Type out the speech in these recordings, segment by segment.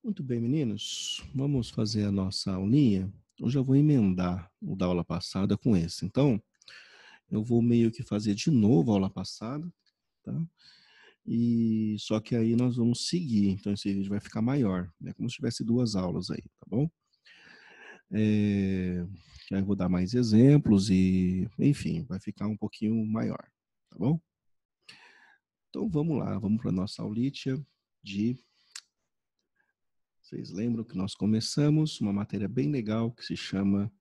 Muito bem, meninos. Vamos fazer a nossa aulinha. Eu já vou emendar o da aula passada com esse. Então, eu vou meio que fazer de novo a aula passada, tá? E só que aí nós vamos seguir. Então, esse vídeo vai ficar maior, né? Como se tivesse duas aulas aí, tá bom? Aí eu vou dar mais exemplos e, enfim, vai ficar um pouquinho maior, tá bom? Então, vamos lá. Vamos para a nossa aulitia de... Vocês lembram que nós começamos uma matéria bem legal que se chama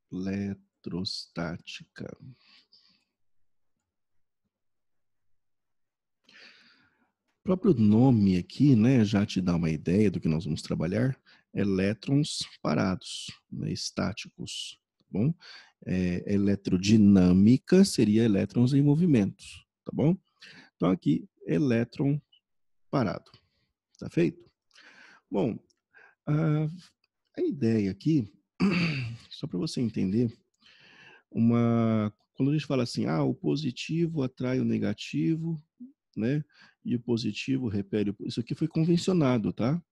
eletrostática. O próprio nome aqui, né, já te dá uma ideia do que nós vamos trabalhar. Elétrons parados, né, estáticos, tá bom? Eletrodinâmica seria elétrons em movimento, tá bom? Então aqui, elétron parado, tá feito? Bom, a ideia aqui, só para você entender, quando a gente fala assim, o positivo atrai o negativo, né? E o positivo repele. Isso aqui foi convencionado, tá?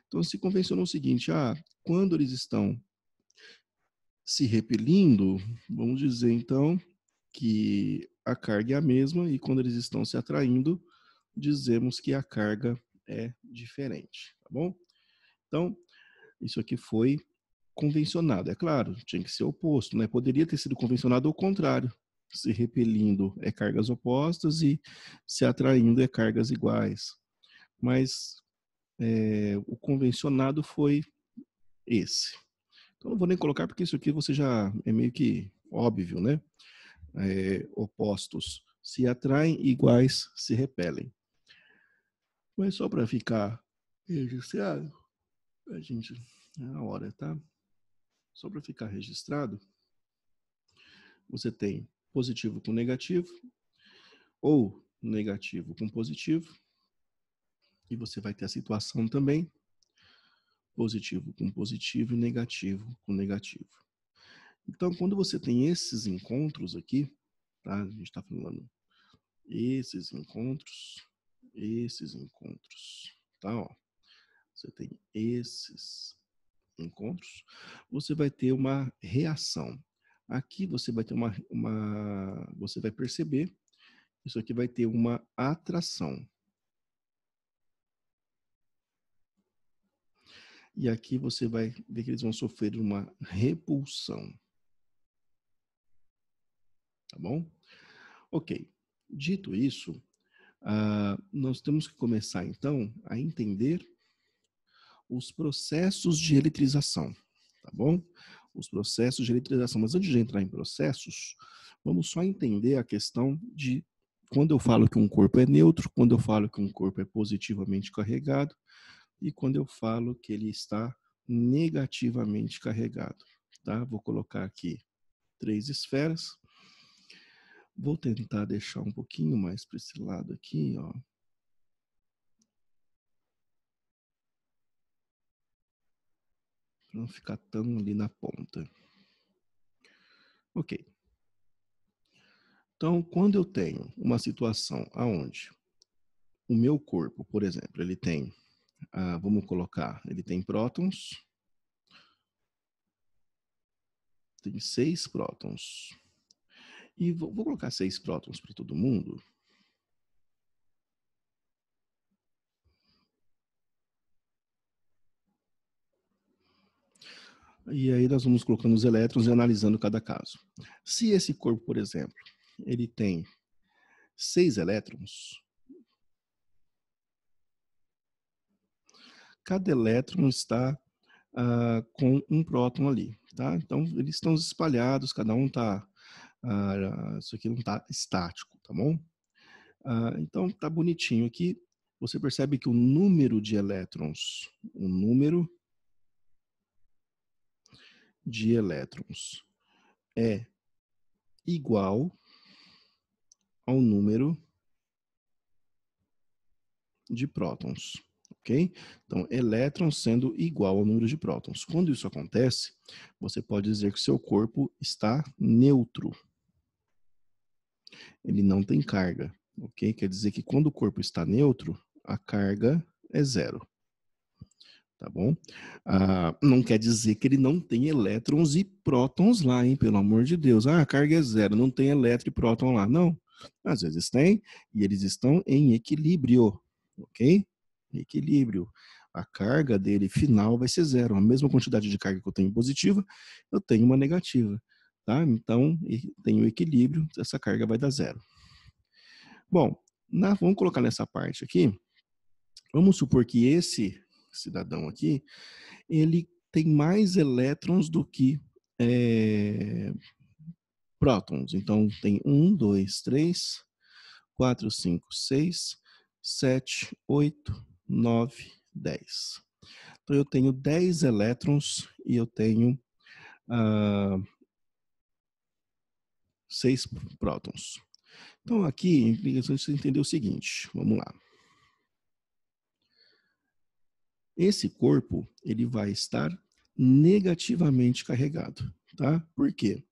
Então se convencionou o seguinte, quando eles estão se repelindo, vamos dizer então que a carga é a mesma e quando eles estão se atraindo, dizemos que a carga é diferente, tá bom? Então, isso aqui foi convencionado. É claro, tinha que ser oposto, né? Poderia ter sido convencionado ao contrário. Se repelindo é cargas opostas e se atraindo é cargas iguais. Mas o convencionado foi esse. Então não vou nem colocar porque isso aqui você já é meio que óbvio, né? Opostos se atraem, iguais se repelem. Mas só para ficar registrado, a gente, na hora, tá? Só para ficar registrado, você tem positivo com negativo, ou negativo com positivo, e você vai ter a situação também, positivo com positivo e negativo com negativo. Então, quando você tem esses encontros aqui, tá? A gente está falando esses encontros, tá? Ó, você tem esses encontros, você vai ter uma reação. Aqui você vai ter você vai perceber, isso aqui vai ter uma atração. E aqui você vai ver que eles vão sofrer uma repulsão. Tá bom? Ok. Dito isso, nós temos que começar então a entender os processos de eletrização, tá bom? Os processos de eletrização. Mas antes de entrar em processos, vamos só entender a questão de quando eu falo que um corpo é neutro, quando eu falo que um corpo é positivamente carregado e quando eu falo que ele está negativamente carregado, tá? Vou colocar aqui 3 esferas. Vou tentar deixar um pouquinho mais para esse lado aqui, ó. Para não ficar tão ali na ponta. Ok. Então, quando eu tenho uma situação aonde o meu corpo, por exemplo, ele tem, vamos colocar, ele tem prótons, tem 6 prótons. E vou colocar 6 prótons para todo mundo. E aí nós vamos colocando os elétrons e analisando cada caso. Se esse corpo, por exemplo, ele tem 6 elétrons, cada elétron está com um próton ali, tá? Então, eles estão espalhados, cada um está... isso aqui não está estático, tá bom? Então, tá bonitinho aqui. Você percebe que o número de elétrons é igual ao número de prótons, ok? Então, elétrons sendo igual ao número de prótons. Quando isso acontece, você pode dizer que o seu corpo está neutro. Ele não tem carga, ok? Quer dizer que quando o corpo está neutro, a carga é zero. tá bom? Não quer dizer que ele não tem elétrons e prótons lá, hein? Pelo amor de Deus. A carga é zero, não tem elétron e próton lá. Não. Às vezes tem, e eles estão em equilíbrio, ok? Equilíbrio. A carga dele final vai ser zero. A mesma quantidade de carga que eu tenho positiva, eu tenho uma negativa, tá? Então, tem o equilíbrio, essa carga vai dar zero. Bom, vamos colocar nessa parte aqui. Vamos supor que esse cidadão aqui, ele tem mais elétrons do que prótons. Então, tem 1, 2, 3, 4, 5, 6, 7, 8, 9, 10. Então, eu tenho 10 elétrons e eu tenho 6 prótons. Então, aqui é interessante você entender o seguinte. Vamos lá. Esse corpo, ele vai estar negativamente carregado, tá? Por quê?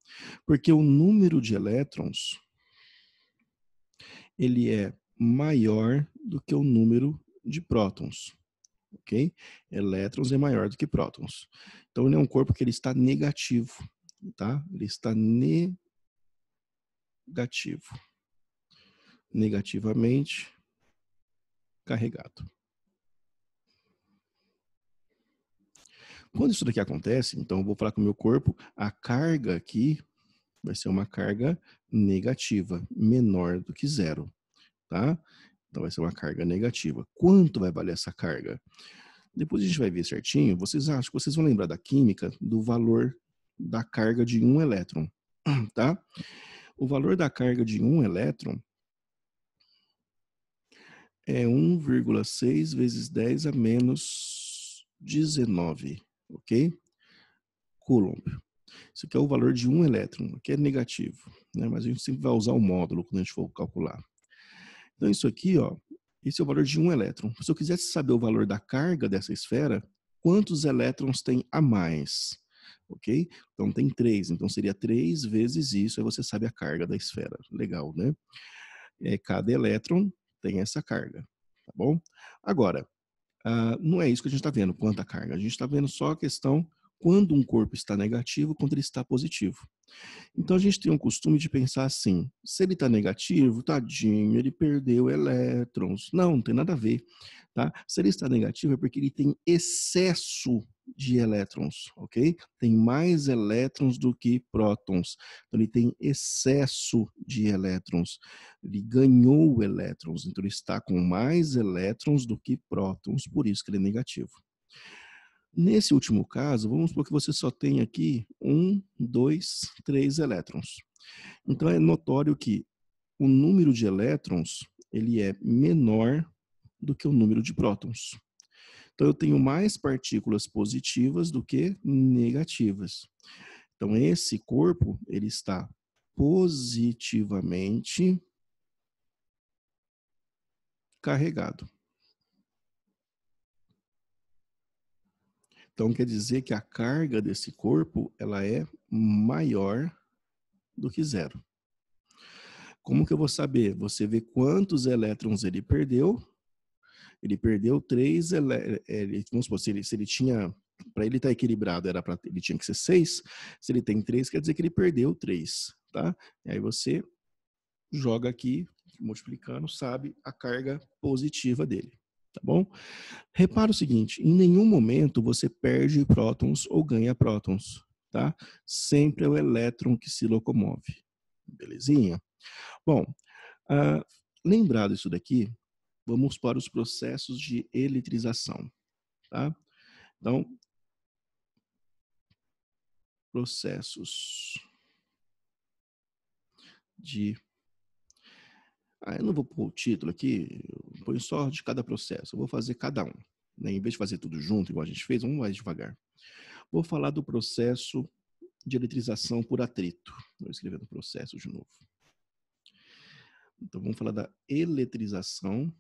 Porque o número de elétrons, ele é maior do que o número de prótons, ok? Elétrons é maior do que prótons. Então, ele é um corpo que ele está negativo, tá? Ele está negativo. Negativamente carregado. Quando isso daqui acontece, então eu vou falar com o meu corpo, a carga aqui vai ser uma carga negativa, menor do que zero, tá? Então vai ser uma carga negativa. Quanto vai valer essa carga? Depois a gente vai ver certinho. Vocês acham que vocês vão lembrar da química do valor da carga de um elétron, tá? O valor da carga de um elétron é 1,6 vezes 10 a menos 19, ok? Coulomb. Isso aqui é o valor de um elétron, aqui é negativo, né? Mas a gente sempre vai usar o módulo quando a gente for calcular. Então isso aqui, ó, esse é o valor de um elétron. Se eu quisesse saber o valor da carga dessa esfera, quantos elétrons tem a mais? Ok? Então tem 3, então seria 3 vezes isso, aí você sabe a carga da esfera. Legal, né? Cada elétron tem essa carga, tá bom? Agora, não é isso que a gente está vendo, quanta carga. A gente está vendo só a questão quando um corpo está negativo, quando ele está positivo. Então a gente tem um costume de pensar assim: se ele está negativo, tadinho, ele perdeu elétrons. Não, não tem nada a ver. Tá? Se ele está negativo é porque ele tem excesso de elétrons, ok? Tem mais elétrons do que prótons. Então ele tem excesso de elétrons. Ele ganhou elétrons, então ele está com mais elétrons do que prótons, por isso que ele é negativo. Nesse último caso, vamos supor que você só tem aqui 1, 2, 3 elétrons. Então é notório que o número de elétrons ele é menor do que o número de prótons. Então eu tenho mais partículas positivas do que negativas. Então esse corpo ele está positivamente carregado. Então quer dizer que a carga desse corpo ela é maior do que zero. Como que eu vou saber? Você vê quantos elétrons ele perdeu. Ele perdeu 3 elétrons. Vamos supor, se ele tinha. Para ele estar equilibrado, ele tinha que ser 6. Se ele tem 3, quer dizer que ele perdeu 3. Tá? E aí você joga aqui, multiplicando, sabe a carga positiva dele. Tá bom? Repara o seguinte: em nenhum momento você perde prótons ou ganha prótons. Tá? Sempre é o elétron que se locomove. Belezinha? Bom, lembrado isso daqui, vamos para os processos de eletrização, tá? Então, processos de... eu não vou pôr o título aqui, eu ponho só de cada processo, eu vou fazer cada um. Né? Em vez de fazer tudo junto, igual a gente fez, vamos mais devagar. Vou falar do processo de eletrização por atrito. Vou escrever no processo de novo. Então, vamos falar da eletrização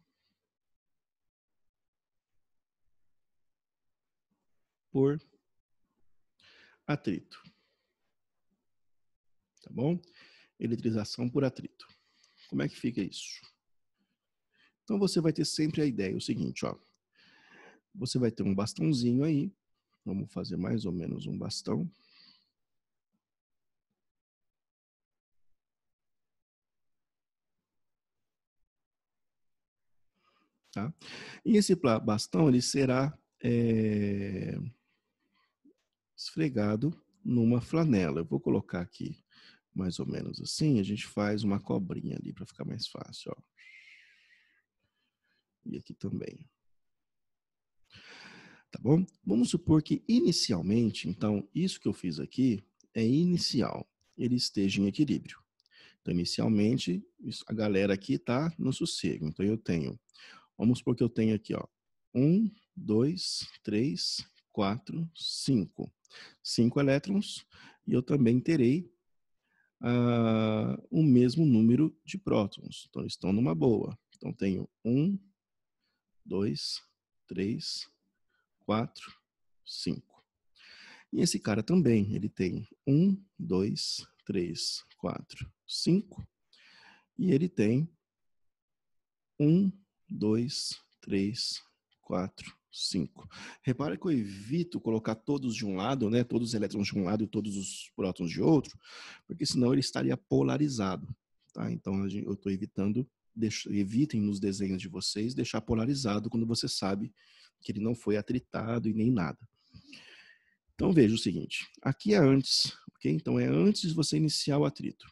por atrito. Tá bom? Eletrização por atrito. Como é que fica isso? Então você vai ter sempre a ideia, o seguinte, ó. você vai ter um bastãozinho aí. Vamos fazer mais ou menos um bastão. Tá? E esse bastão ele será esfregado numa flanela. Eu vou colocar aqui mais ou menos assim, a gente faz uma cobrinha ali para ficar mais fácil. Ó. E aqui também. Tá bom? Vamos supor que inicialmente, então, isso que eu fiz aqui é inicial, ele esteja em equilíbrio. Então, inicialmente, a galera aqui está no sossego. Então, eu tenho, vamos supor que eu tenho aqui, ó, 1, 2, 3, 4, 5. 5 elétrons, e eu também terei o mesmo número de prótons. Então, eles estão numa boa. Então, tenho 1, 2, 3, 4, 5. E esse cara também, ele tem 1, 2, 3, 4, 5. E ele tem 1, 2, 3, 4, 5. Repara que eu evito colocar todos de um lado, né? Todos os elétrons de um lado e todos os prótons de outro, porque senão ele estaria polarizado. Tá? Então eu estou evitando, evitem nos desenhos de vocês deixar polarizado quando você sabe que ele não foi atritado e nem nada. Então veja o seguinte, aqui é antes, ok? Então é antes de você iniciar o atrito.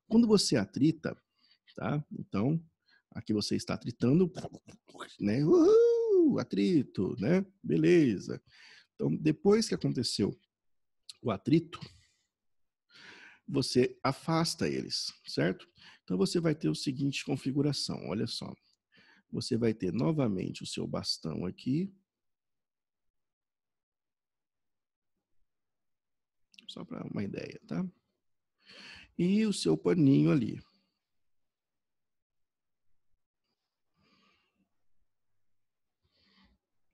Quando você atrita, tá? Então aqui você está atritando, né? Atrito, né? Beleza. Então depois que aconteceu o atrito, você afasta eles, certo? Então você vai ter o seguinte configuração, olha só. Você vai ter novamente o seu bastão aqui. Só para uma ideia, tá? E o seu paninho ali.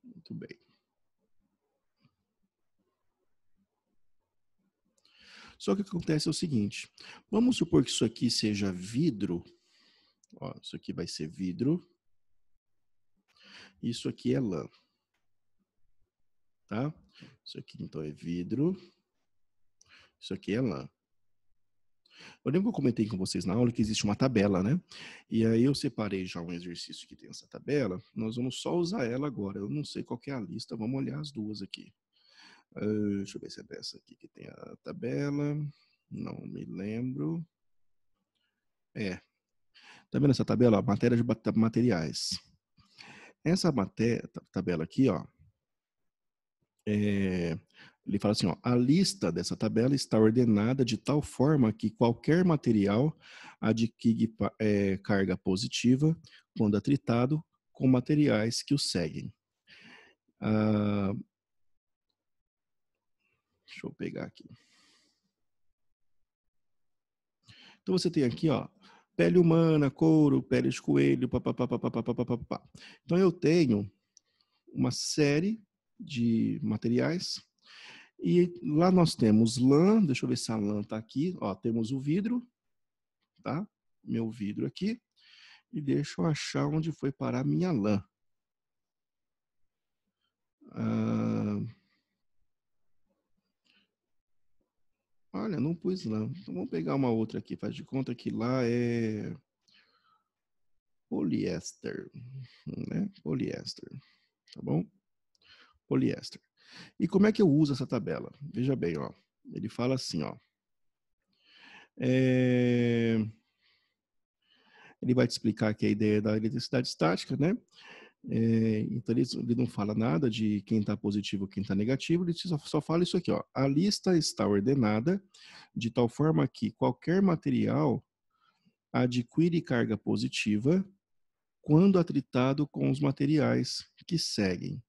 Muito bem. Só que o que acontece é o seguinte. Vamos supor que isso aqui seja vidro. Ó, isso aqui vai ser vidro. Isso aqui é lã. Tá? Isso aqui então é vidro. Isso aqui é lã. Eu lembro que eu comentei com vocês na aula que existe uma tabela, né? E aí eu separei já um exercício que tem essa tabela. Nós vamos só usar ela agora. Eu não sei qual que é a lista. Vamos olhar as duas aqui. Deixa eu ver se é dessa aqui que tem a tabela. Não me lembro. Tá vendo essa tabela? Ó, matéria de materiais. Essa tabela aqui, ó, ele fala assim, ó, a lista dessa tabela está ordenada de tal forma que qualquer material adquire carga positiva quando atritado com materiais que o seguem. Deixa eu pegar aqui. Então você tem aqui, ó, pele humana, couro, pele de coelho, papapá. Então eu tenho uma série de materiais. E lá nós temos lã, deixa eu ver se a lã está aqui. Ó, temos o vidro, tá? Meu vidro aqui. E deixa eu achar onde foi parar a minha lã. Olha, não pus lã. Então vamos pegar uma outra aqui. Faz de conta que lá é poliéster, né? Poliéster, tá bom? Poliéster. E como é que eu uso essa tabela? Veja bem, ó. Ele fala assim, ó. Ele vai te explicar que a ideia da eletricidade estática, né? Então ele não fala nada de quem está positivo ou quem está negativo, ele só fala isso aqui, ó. A lista está ordenada de tal forma que qualquer material adquire carga positiva quando atritado com os materiais que seguem.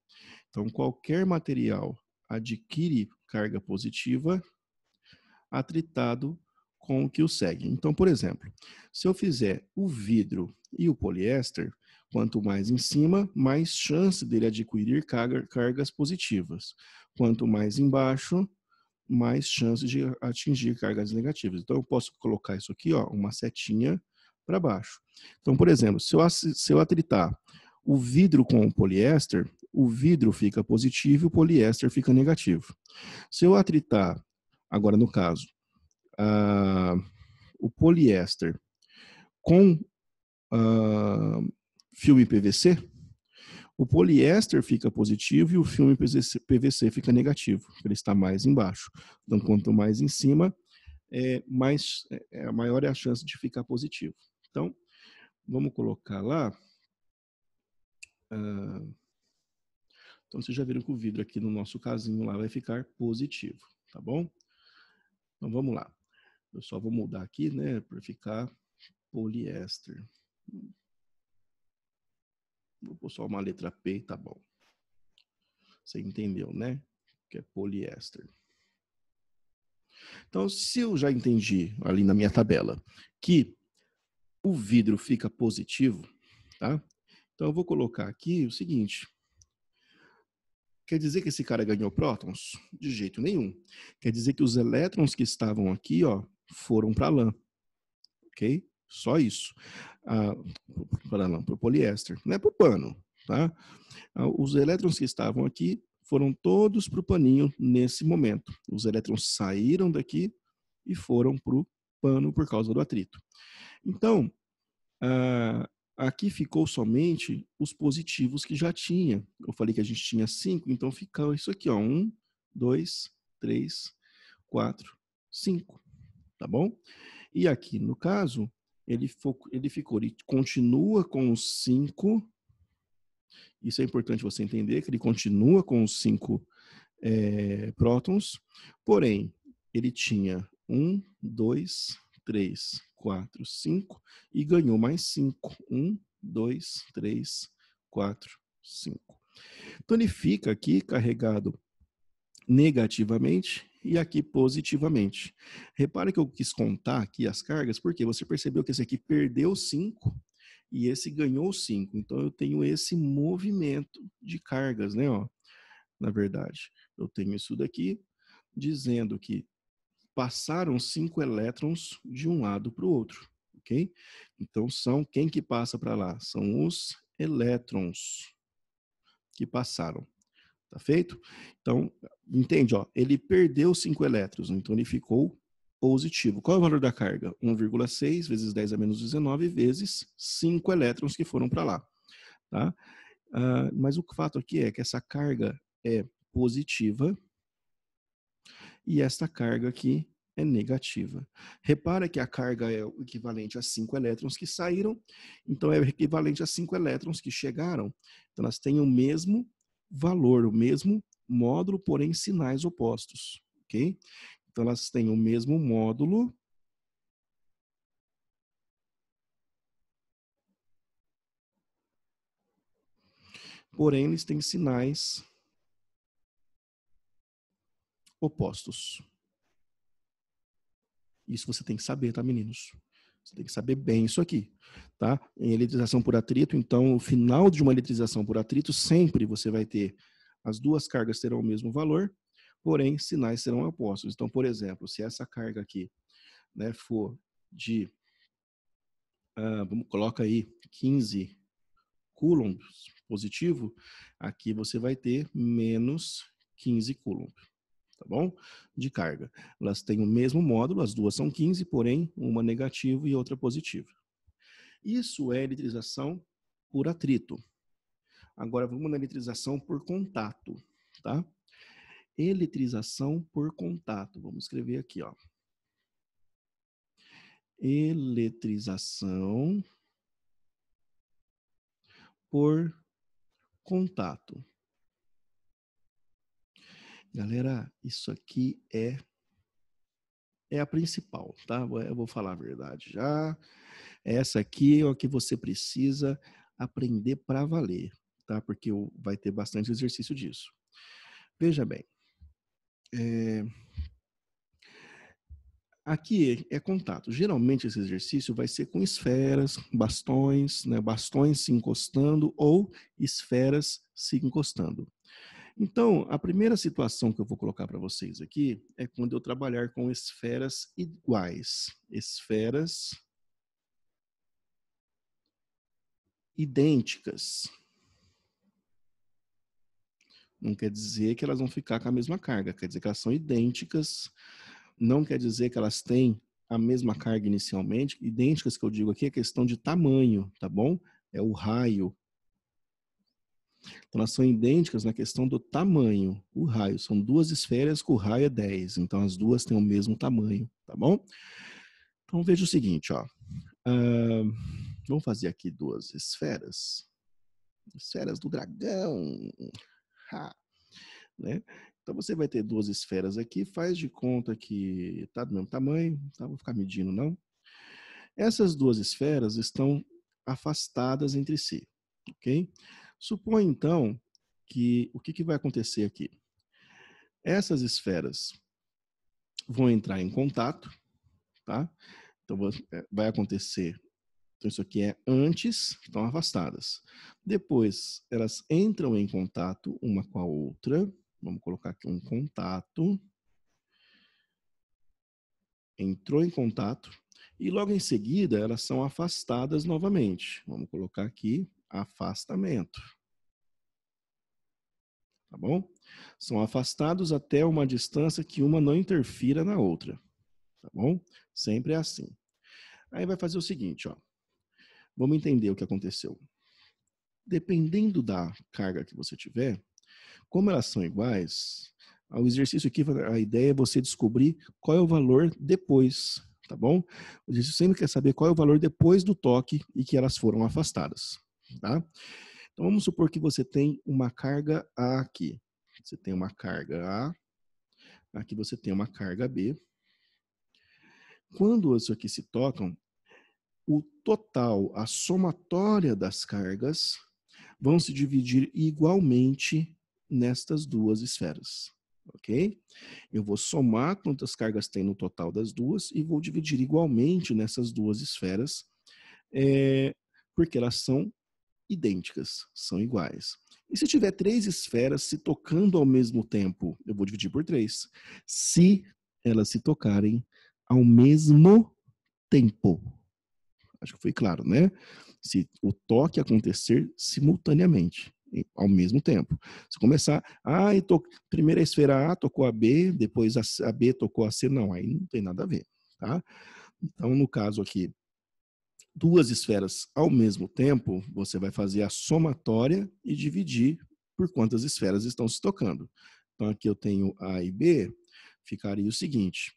Então, qualquer material adquire carga positiva atritado com o que o segue. Então, por exemplo, se eu fizer o vidro e o poliéster, quanto mais em cima, mais chance dele adquirir cargas positivas. Quanto mais embaixo, mais chance de atingir cargas negativas. Então, eu posso colocar isso aqui, ó, uma setinha para baixo. Então, por exemplo, se eu atritar o vidro com o poliéster, o vidro fica positivo e o poliéster fica negativo. Se eu atritar, agora no caso, o poliéster com filme PVC, o poliéster fica positivo e o filme PVC fica negativo, ele está mais embaixo. Então, quanto mais em cima, maior é a chance de ficar positivo. Então, vamos colocar lá. Então, vocês já viram que o vidro aqui no nosso casinho lá vai ficar positivo, tá bom? Então, vamos lá. Eu só vou mudar aqui, né, para ficar poliéster. Vou pôr só uma letra P e tá bom. Você entendeu, né? Que é poliéster. Então, se eu já entendi ali na minha tabela que o vidro fica positivo, tá? Então, eu vou colocar aqui o seguinte. Quer dizer que esse cara ganhou prótons? De jeito nenhum. Quer dizer que os elétrons que estavam aqui, ó, foram para a lã. Ok? Só isso. Para o poliéster. Não é para o pano, tá? Os elétrons que estavam aqui foram todos para o paninho nesse momento. Os elétrons saíram daqui e foram para o pano por causa do atrito. Então, aqui ficou somente os positivos que já tinha. Eu falei que a gente tinha 5, então ficou isso aqui, ó. 1, 2, 3, 4, 5. Tá bom? E aqui, no caso, ele continua com os 5. Isso é importante você entender, que ele continua com os 5 prótons, porém, ele tinha 1, 2, 3, 4, 5 e ganhou mais 5. 1, 2, 3, 4, 5. Então, ele fica aqui carregado negativamente e aqui positivamente. Repare que eu quis contar aqui as cargas, porque você percebeu que esse aqui perdeu 5 e esse ganhou 5. Então, eu tenho esse movimento de cargas, né? Ó, na verdade, eu tenho isso daqui dizendo que passaram 5 elétrons de um lado para o outro, ok? Então, quem que passa para lá? São os elétrons que passaram, tá feito? Então, entende, ó, ele perdeu 5 elétrons, então ele ficou positivo. Qual é o valor da carga? 1,6 vezes 10 a menos 19 vezes 5 elétrons que foram para lá, tá? Mas o fato aqui é que essa carga é positiva e esta carga aqui é negativa. Repara que a carga é o equivalente a 5 elétrons que saíram, então é o equivalente a 5 elétrons que chegaram. Então elas têm o mesmo valor, o mesmo módulo, porém sinais opostos, ok? Então elas têm o mesmo módulo, porém eles têm sinais opostos. Isso você tem que saber, tá, meninos? Você tem que saber bem isso aqui, tá? Em eletrização por atrito, então, o final de uma eletrização por atrito, sempre você vai ter, as duas cargas terão o mesmo valor, porém, sinais serão opostos. Então, por exemplo, se essa carga aqui, né, for de, coloca aí 15 coulombs positivo, aqui você vai ter menos 15 coulombs. Tá bom? De carga. Elas têm o mesmo módulo, as duas são 15, porém, uma negativa e outra positiva. Isso é eletrização por atrito. Agora, vamos na eletrização por contato, tá? Eletrização por contato. Vamos escrever aqui, ó. Eletrização por contato. Galera, isso aqui é a principal, tá? Eu vou falar a verdade já. Essa aqui é o que você precisa aprender para valer, tá? Porque vai ter bastante exercício disso. Veja bem, aqui é contato. Geralmente esse exercício vai ser com esferas, bastões, né? Bastões se encostando ou esferas se encostando. Então, a primeira situação que eu vou colocar para vocês aqui é quando eu trabalhar com esferas iguais. Esferas idênticas. Não quer dizer que elas vão ficar com a mesma carga, quer dizer que elas são idênticas, não quer dizer que elas têm a mesma carga inicialmente. Idênticas que eu digo aqui é questão de tamanho, tá bom? É o raio. Então, elas são idênticas na questão do tamanho. O raio são duas esferas que o raio é 10. Então, as duas têm o mesmo tamanho, tá bom? Então, veja o seguinte, ó. Vamos fazer aqui duas esferas. Esferas do dragão. Ha, né? Então, você vai ter duas esferas aqui. Faz de conta que tá do mesmo tamanho. Tá? Vou ficar medindo, não. Essas duas esferas estão afastadas entre si, ok? Supõe, então, que o que vai acontecer aqui? Essas esferas vão entrar em contato, tá? Então, vai acontecer. Então, isso aqui é antes, estão afastadas. Depois, elas entram em contato uma com a outra. Vamos colocar aqui um contato. Entrou em contato. E logo em seguida, elas são afastadas novamente. Vamos colocar aqui afastamento. Tá bom? São afastados até uma distância que uma não interfira na outra. Tá bom? Sempre é assim. Aí vai fazer o seguinte, ó. Vamos entender o que aconteceu. Dependendo da carga que você tiver, como elas são iguais, o exercício aqui, a ideia é você descobrir qual é o valor depois, tá bom? O exercício sempre quer saber qual é o valor depois do toque e que elas foram afastadas, tá? Então vamos supor que você tem uma carga A aqui. Você tem uma carga A, aqui você tem uma carga B. Quando isso aqui se tocam, o total, a somatória das cargas vão se dividir igualmente nestas duas esferas, ok? Eu vou somar quantas cargas tem no total das duas e vou dividir igualmente nessas duas esferas, porque elas são idênticas, são iguais. E se tiver três esferas se tocando ao mesmo tempo, eu vou dividir por 3. Se elas se tocarem ao mesmo tempo. Acho que foi claro, né? Se o toque acontecer simultaneamente, ao mesmo tempo. Se começar, primeira esfera A tocou a B, depois a B tocou a C, não, aí não tem nada a ver, tá? Então, no caso aqui, duas esferas ao mesmo tempo, você vai fazer a somatória e dividir por quantas esferas estão se tocando. Então, aqui eu tenho A e B, ficaria o seguinte: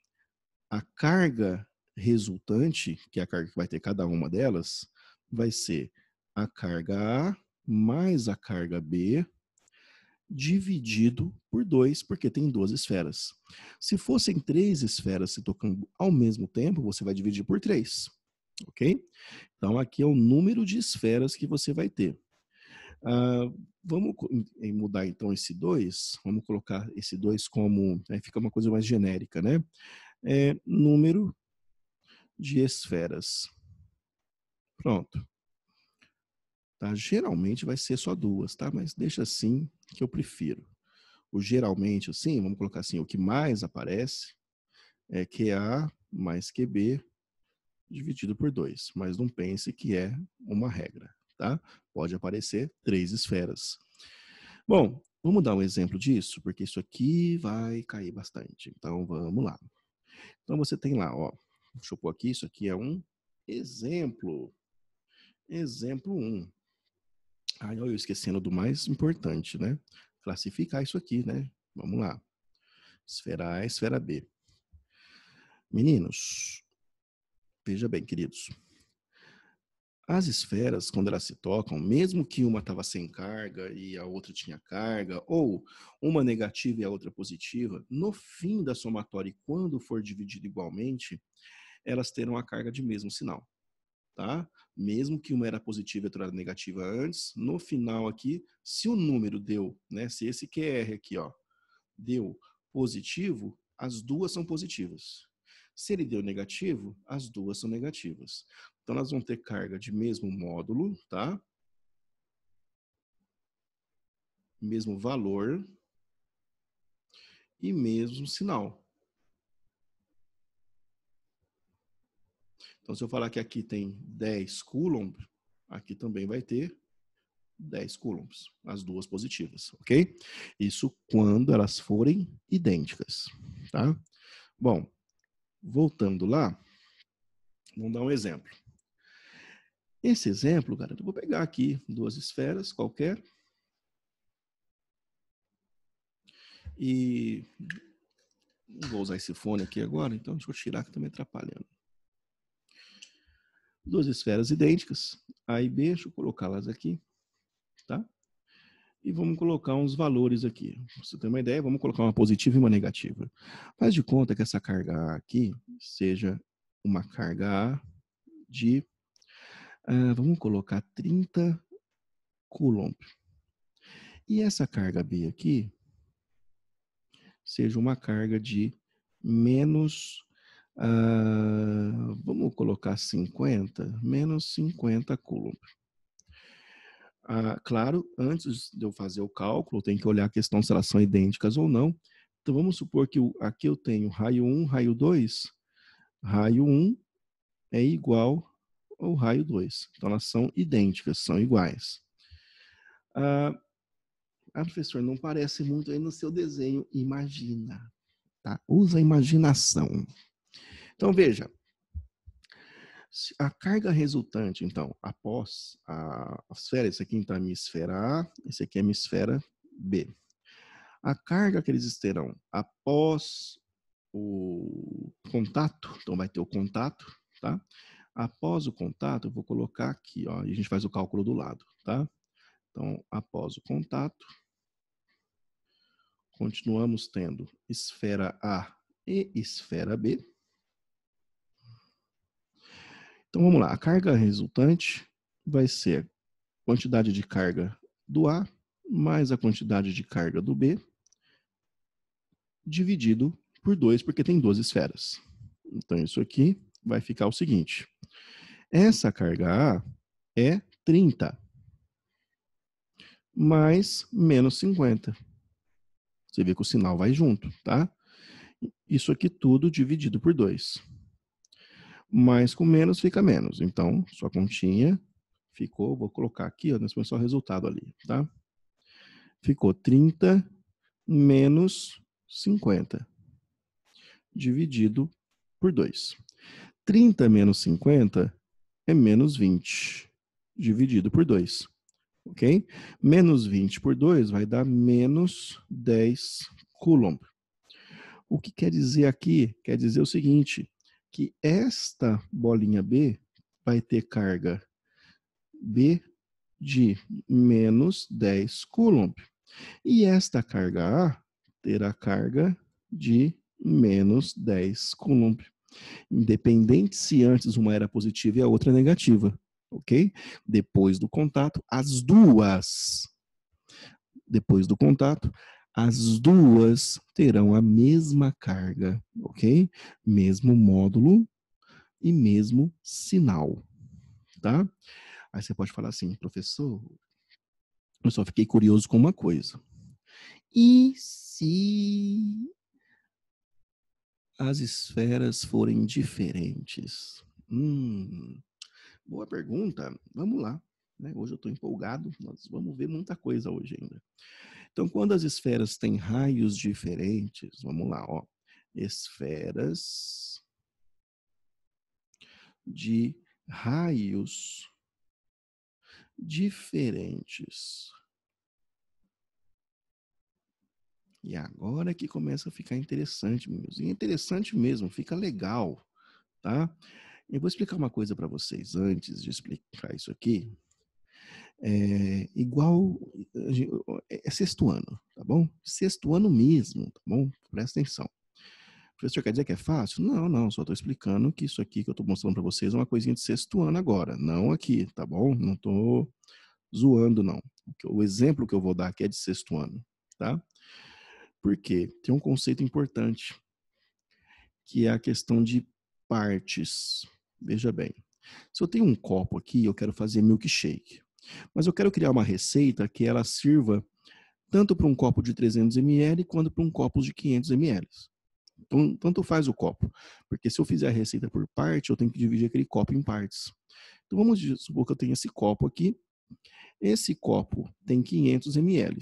a carga resultante, que é a carga que vai ter cada uma delas, vai ser a carga A mais a carga B dividido por 2, porque tem duas esferas. Se fossem três esferas se tocando ao mesmo tempo, você vai dividir por 3, ok? Então, aqui é o número de esferas que você vai ter. Vamos mudar então esse 2, vamos colocar esse 2 como, aí fica uma coisa mais genérica, né? Número de esferas. Pronto. Tá? Geralmente vai ser só duas, tá? Mas deixa assim que eu prefiro. O geralmente, assim, vamos colocar assim, o que mais aparece é QA mais QB dividido por 2. Mas não pense que é uma regra, tá? Pode aparecer 3 esferas. Bom, vamos dar um exemplo disso, porque isso aqui vai cair bastante. Então, vamos lá. Então, você tem lá, ó. Deixa eu pôr aqui, isso aqui é um exemplo. Exemplo 1. Olha, eu esquecendo do mais importante, né? Classificar isso aqui, né? Vamos lá. Esfera A, esfera B. Meninos, veja bem, queridos. As esferas, quando elas se tocam, mesmo que uma estava sem carga e a outra tinha carga, ou uma negativa e a outra positiva, no fim da somatória, quando for dividido igualmente, elas terão a carga de mesmo sinal. Tá? Mesmo que uma era positiva e outra era negativa antes, no final aqui, se o número deu, né, se esse QR aqui, ó, deu positivo, as duas são positivas. Se ele deu negativo, as duas são negativas. Então, elas vão ter carga de mesmo módulo, tá? Mesmo valor e mesmo sinal. Então, se eu falar que aqui tem 10 coulomb, aqui também vai ter 10 coulombs, as duas positivas, ok? Isso quando elas forem idênticas, tá? Bom, voltando lá, vamos dar um exemplo. Esse exemplo, galera, eu vou pegar aqui duas esferas qualquer e não vou usar esse fone aqui agora, então deixa eu tirar que está me atrapalhando. Duas esferas idênticas, A e B, deixa eu colocá-las aqui, tá? E vamos colocar uns valores aqui. Pra você ter uma ideia, vamos colocar uma positiva e uma negativa. Faz de conta que essa carga A aqui seja uma carga A de, vamos colocar 30 coulomb. E essa carga B aqui seja uma carga de menos, vamos colocar 50, menos 50 coulomb. Claro, antes de eu fazer o cálculo, eu tenho que olhar a questão se elas são idênticas ou não. Então, vamos supor que aqui eu tenho raio 1, raio 2. Raio 1 é igual ao raio 2. Então, elas são idênticas, são iguais. Professor, não parece muito aí no seu desenho. Imagina, tá? Usa a imaginação. Então, veja. A carga resultante, então, após a esfera, esse aqui então é a minha esfera A, esse aqui é a minha esfera B. A carga que eles terão após o contato, então vai ter o contato, tá? Após o contato, eu vou colocar aqui, ó, e a gente faz o cálculo do lado, tá? Então, após o contato, continuamos tendo esfera A e esfera B. Então, vamos lá. A carga resultante vai ser a quantidade de carga do A mais a quantidade de carga do B dividido por 2, porque tem duas esferas. Então, isso aqui vai ficar o seguinte. Essa carga A é 30 mais menos 50. Você vê que o sinal vai junto, tá? Isso aqui tudo dividido por 2. Mais com menos fica menos. Então, sua continha ficou, vou colocar aqui, ó, nós vamos só o resultado ali, tá? Ficou 30 menos 50 dividido por 2. 30 menos 50 é menos 20 dividido por 2. Ok? Menos 20 por 2 vai dar menos 10 coulomb. O que quer dizer aqui? Quer dizer o seguinte, que esta bolinha B vai ter carga B de menos 10 coulomb. E esta carga A terá carga de menos 10 coulomb. Independente se antes uma era positiva e a outra negativa, ok? Depois do contato, as duas terão a mesma carga, ok? Mesmo módulo e mesmo sinal, tá? Aí você pode falar assim, professor, eu só fiquei curioso com uma coisa. E se as esferas forem diferentes? Boa pergunta. Vamos lá. Né? Hoje eu estou empolgado. Nós vamos ver muita coisa hoje ainda. Então, quando as esferas têm raios diferentes, vamos lá, ó. Esferas de raios diferentes. E agora que começa a ficar interessante, meninos. E interessante mesmo, fica legal, tá? Eu vou explicar uma coisa para vocês antes de explicar isso aqui. Igual é sexto ano, tá bom? Sexto ano mesmo, tá bom? Presta atenção. Professor, quer dizer que é fácil? Não, não, só estou explicando que isso aqui que eu estou mostrando para vocês é uma coisinha de sexto ano agora, não aqui, tá bom? Não estou zoando, não. O exemplo que eu vou dar aqui é de sexto ano, tá? Porque tem um conceito importante, que é a questão de partes. Veja bem, se eu tenho um copo aqui, eu quero fazer milkshake, mas eu quero criar uma receita que ela sirva tanto para um copo de 300 ml quanto para um copo de 500 ml. Então, tanto faz o copo, porque se eu fizer a receita por parte, eu tenho que dividir aquele copo em partes. Então, vamos supor que eu tenho esse copo aqui, Esse copo tem 500 ml.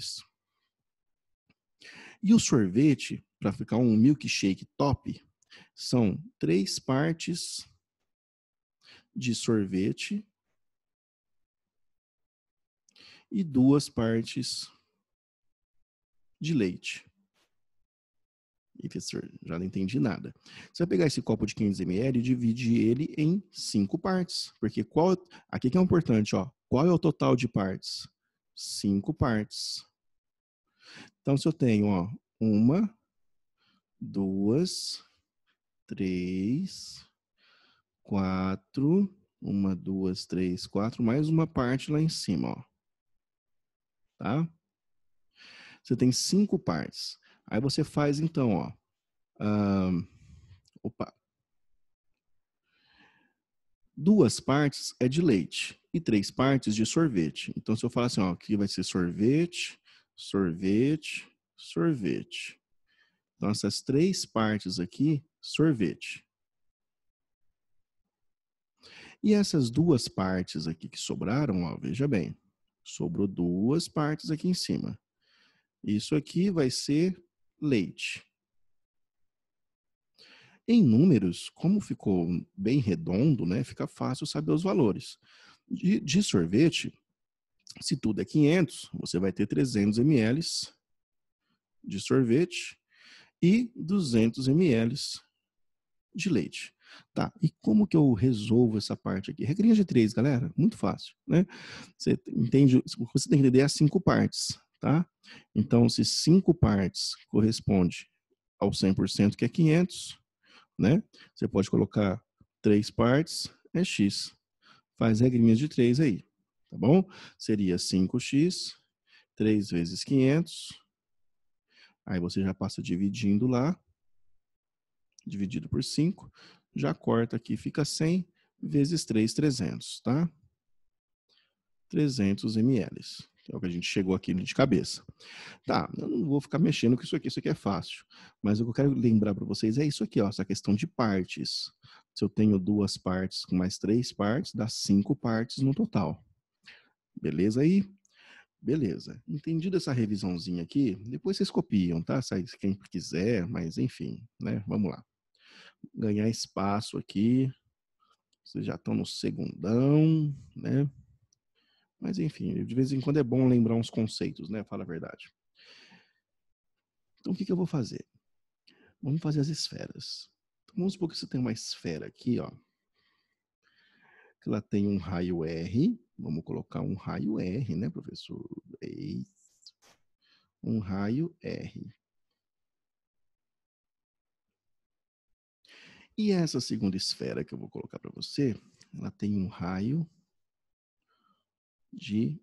E o sorvete, para ficar um milkshake top, são 3 partes de sorvete e 2 partes de leite. E, professor, já não entendi nada. Você vai pegar esse copo de 500 ml e dividir ele em 5 partes. Porque aqui que é importante, ó. Qual é o total de partes? 5 partes. Então, se eu tenho, ó, 1, 2, 3, 4, 1, 2, 3, 4, mais uma parte lá em cima, ó. Tá? Você tem 5 partes. Aí você faz, então, ó. Opa. 2 partes é de leite e 3 partes de sorvete. Então, se eu falar assim, ó, aqui vai ser sorvete, sorvete, sorvete. Então, essas 3 partes aqui, sorvete. E essas 2 partes aqui que sobraram, ó, veja bem, sobrou 2 partes aqui em cima. Isso aqui vai ser leite. Em números, como ficou bem redondo, né, fica fácil saber os valores. De sorvete, se tudo é 500, você vai ter 300 ml de sorvete e 200 ml de leite. Tá, e como que eu resolvo essa parte aqui? Regrinha de 3, galera, muito fácil, né? Você entende, o que você tem que entender é as 5 partes, tá? Então, se 5 partes corresponde ao 100%, que é 500, né? Você pode colocar 3 partes, é x. Faz regrinhas de 3 aí, tá bom? Seria 5x, 3 vezes 500. Aí você já passa dividindo lá, dividido por 5. Já corta aqui, fica 100 vezes 3, 300, tá? 300 ml. Que é o que a gente chegou aqui de cabeça. Tá, eu não vou ficar mexendo com isso aqui é fácil. Mas o que eu quero lembrar para vocês é isso aqui, ó, essa questão de partes. Se eu tenho 2 partes com mais 3 partes, dá 5 partes no total. Beleza aí? Beleza. Entendido essa revisãozinha aqui, depois vocês copiam, tá? Se quem quiser, mas enfim, né? Vamos lá. Ganhar espaço aqui. Vocês já estão no segundão, né? Mas enfim, de vez em quando é bom lembrar uns conceitos, né? Fala a verdade. Então o que eu vou fazer? Vamos fazer as esferas. Então, vamos supor que você tem uma esfera aqui, ó. Que ela tem um raio R. Vamos colocar um raio R, né, professor? Um raio R. E essa segunda esfera que eu vou colocar para você, ela tem um raio de...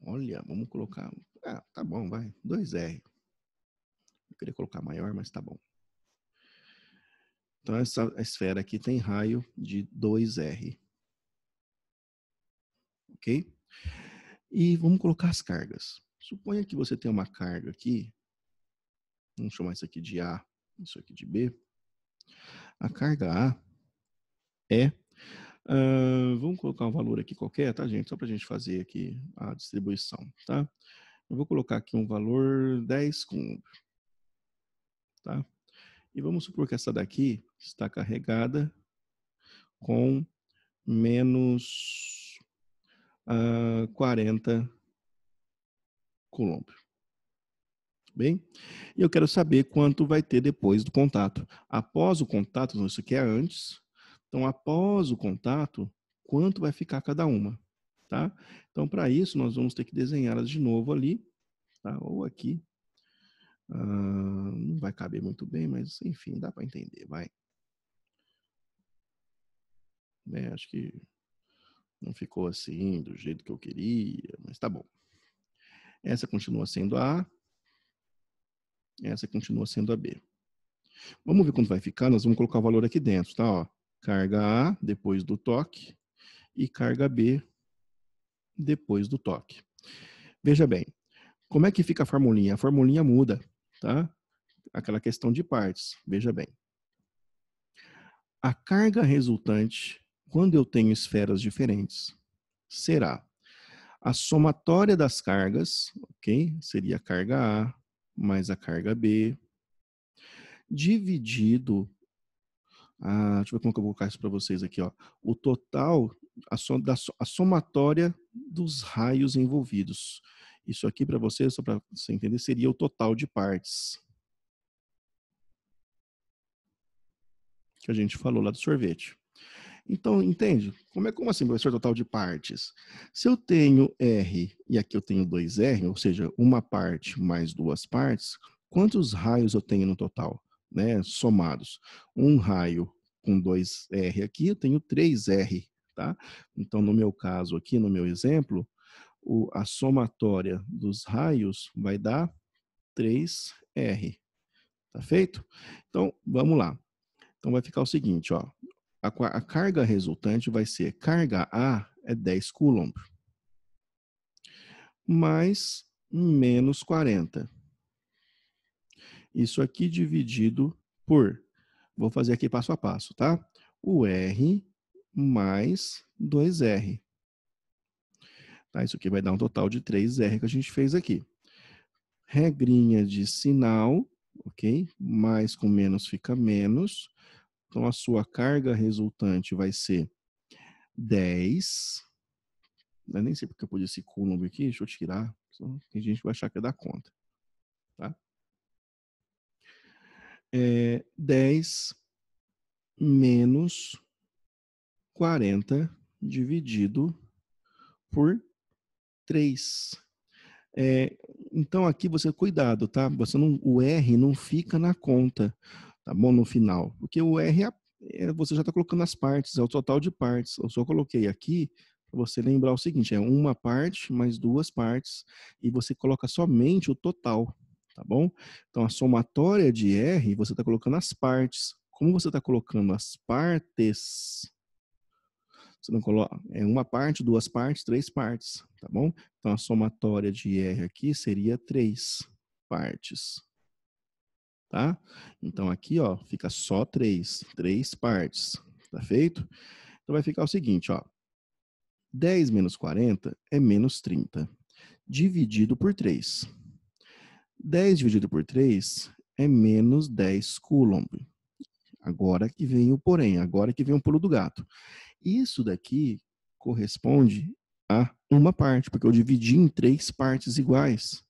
Olha, vamos colocar... Ah, tá bom, vai. 2R. Eu queria colocar maior, mas tá bom. Então, essa esfera aqui tem raio de 2R. Ok? E vamos colocar as cargas. Suponha que você tem uma carga aqui. Vamos chamar isso aqui de A, isso aqui de B. A carga A é... vamos colocar um valor aqui qualquer, tá, gente? Só para a gente fazer aqui a distribuição, tá? Eu vou colocar aqui um valor 10 coulomb, tá? E vamos supor que essa daqui está carregada com menos 40 coulomb. Bem? E eu quero saber quanto vai ter depois do contato. Após o contato, isso aqui é antes. Então, após o contato, quanto vai ficar cada uma, tá? Então, para isso, nós vamos ter que desenhá-las de novo ali, tá? Ou aqui. Não vai caber muito bem, mas enfim, dá para entender, vai. Né? Acho que não ficou assim, do jeito que eu queria, mas tá bom. Essa continua sendo a A, essa continua sendo a B. Vamos ver quanto vai ficar, nós vamos colocar o valor aqui dentro, tá? Ó, carga A, depois do toque, e carga B, depois do toque. Veja bem, como é que fica a formulinha? A formulinha muda, tá? Aquela questão de partes, veja bem. A carga resultante, quando eu tenho esferas diferentes, será a somatória das cargas, ok? Seria a carga A mais a carga B, dividido. Deixa eu ver como que eu vou colocar isso para vocês aqui, ó. O total, a somatória dos raios envolvidos. Isso aqui para você, só para você entender, seria o total de partes que a gente falou lá do sorvete. Então, entende? Como assim vai ser o total de partes? Se eu tenho R e aqui eu tenho 2R, ou seja, uma parte mais duas partes, quantos raios eu tenho no total, né, somados? Um raio com 2R aqui, eu tenho 3R, tá? Então, no meu caso aqui, no meu exemplo, a somatória dos raios vai dar 3R, tá feito? Então, vamos lá. Então, vai ficar o seguinte, ó. A carga resultante vai ser carga A é 10 coulomb, mais menos 40. Isso aqui dividido por, vou fazer aqui passo a passo, tá? O R mais 2R. Tá? Isso aqui vai dar um total de 3R que a gente fez aqui. Regrinha de sinal, ok? Mais com menos fica menos. Então, a sua carga resultante vai ser 10. Eu nem sei porque eu pus esse coulomb aqui, deixa eu tirar. Tem gente que vai achar que é da conta. Tá? 10 menos 40 dividido por 3. Então aqui você, cuidado, tá? O R não fica na conta, tá bom? No final. Porque o R você já está colocando as partes, é o total de partes. Eu só coloquei aqui para você lembrar o seguinte: é uma parte mais duas partes, e você coloca somente o total, tá bom? Então a somatória de R, você está colocando as partes. Como você está colocando as partes, você não coloca, é uma parte, duas partes, três partes, tá bom? Então a somatória de R aqui seria 3 partes, tá? Então aqui, ó, fica só 3 partes, tá feito? Então vai ficar o seguinte, ó, 10 menos 40 é menos 30, dividido por 3. 10 dividido por 3 é menos 10 coulomb. Agora que vem o porém, agora que vem o pulo do gato. Isso daqui corresponde a uma parte, porque eu dividi em 3 partes iguais,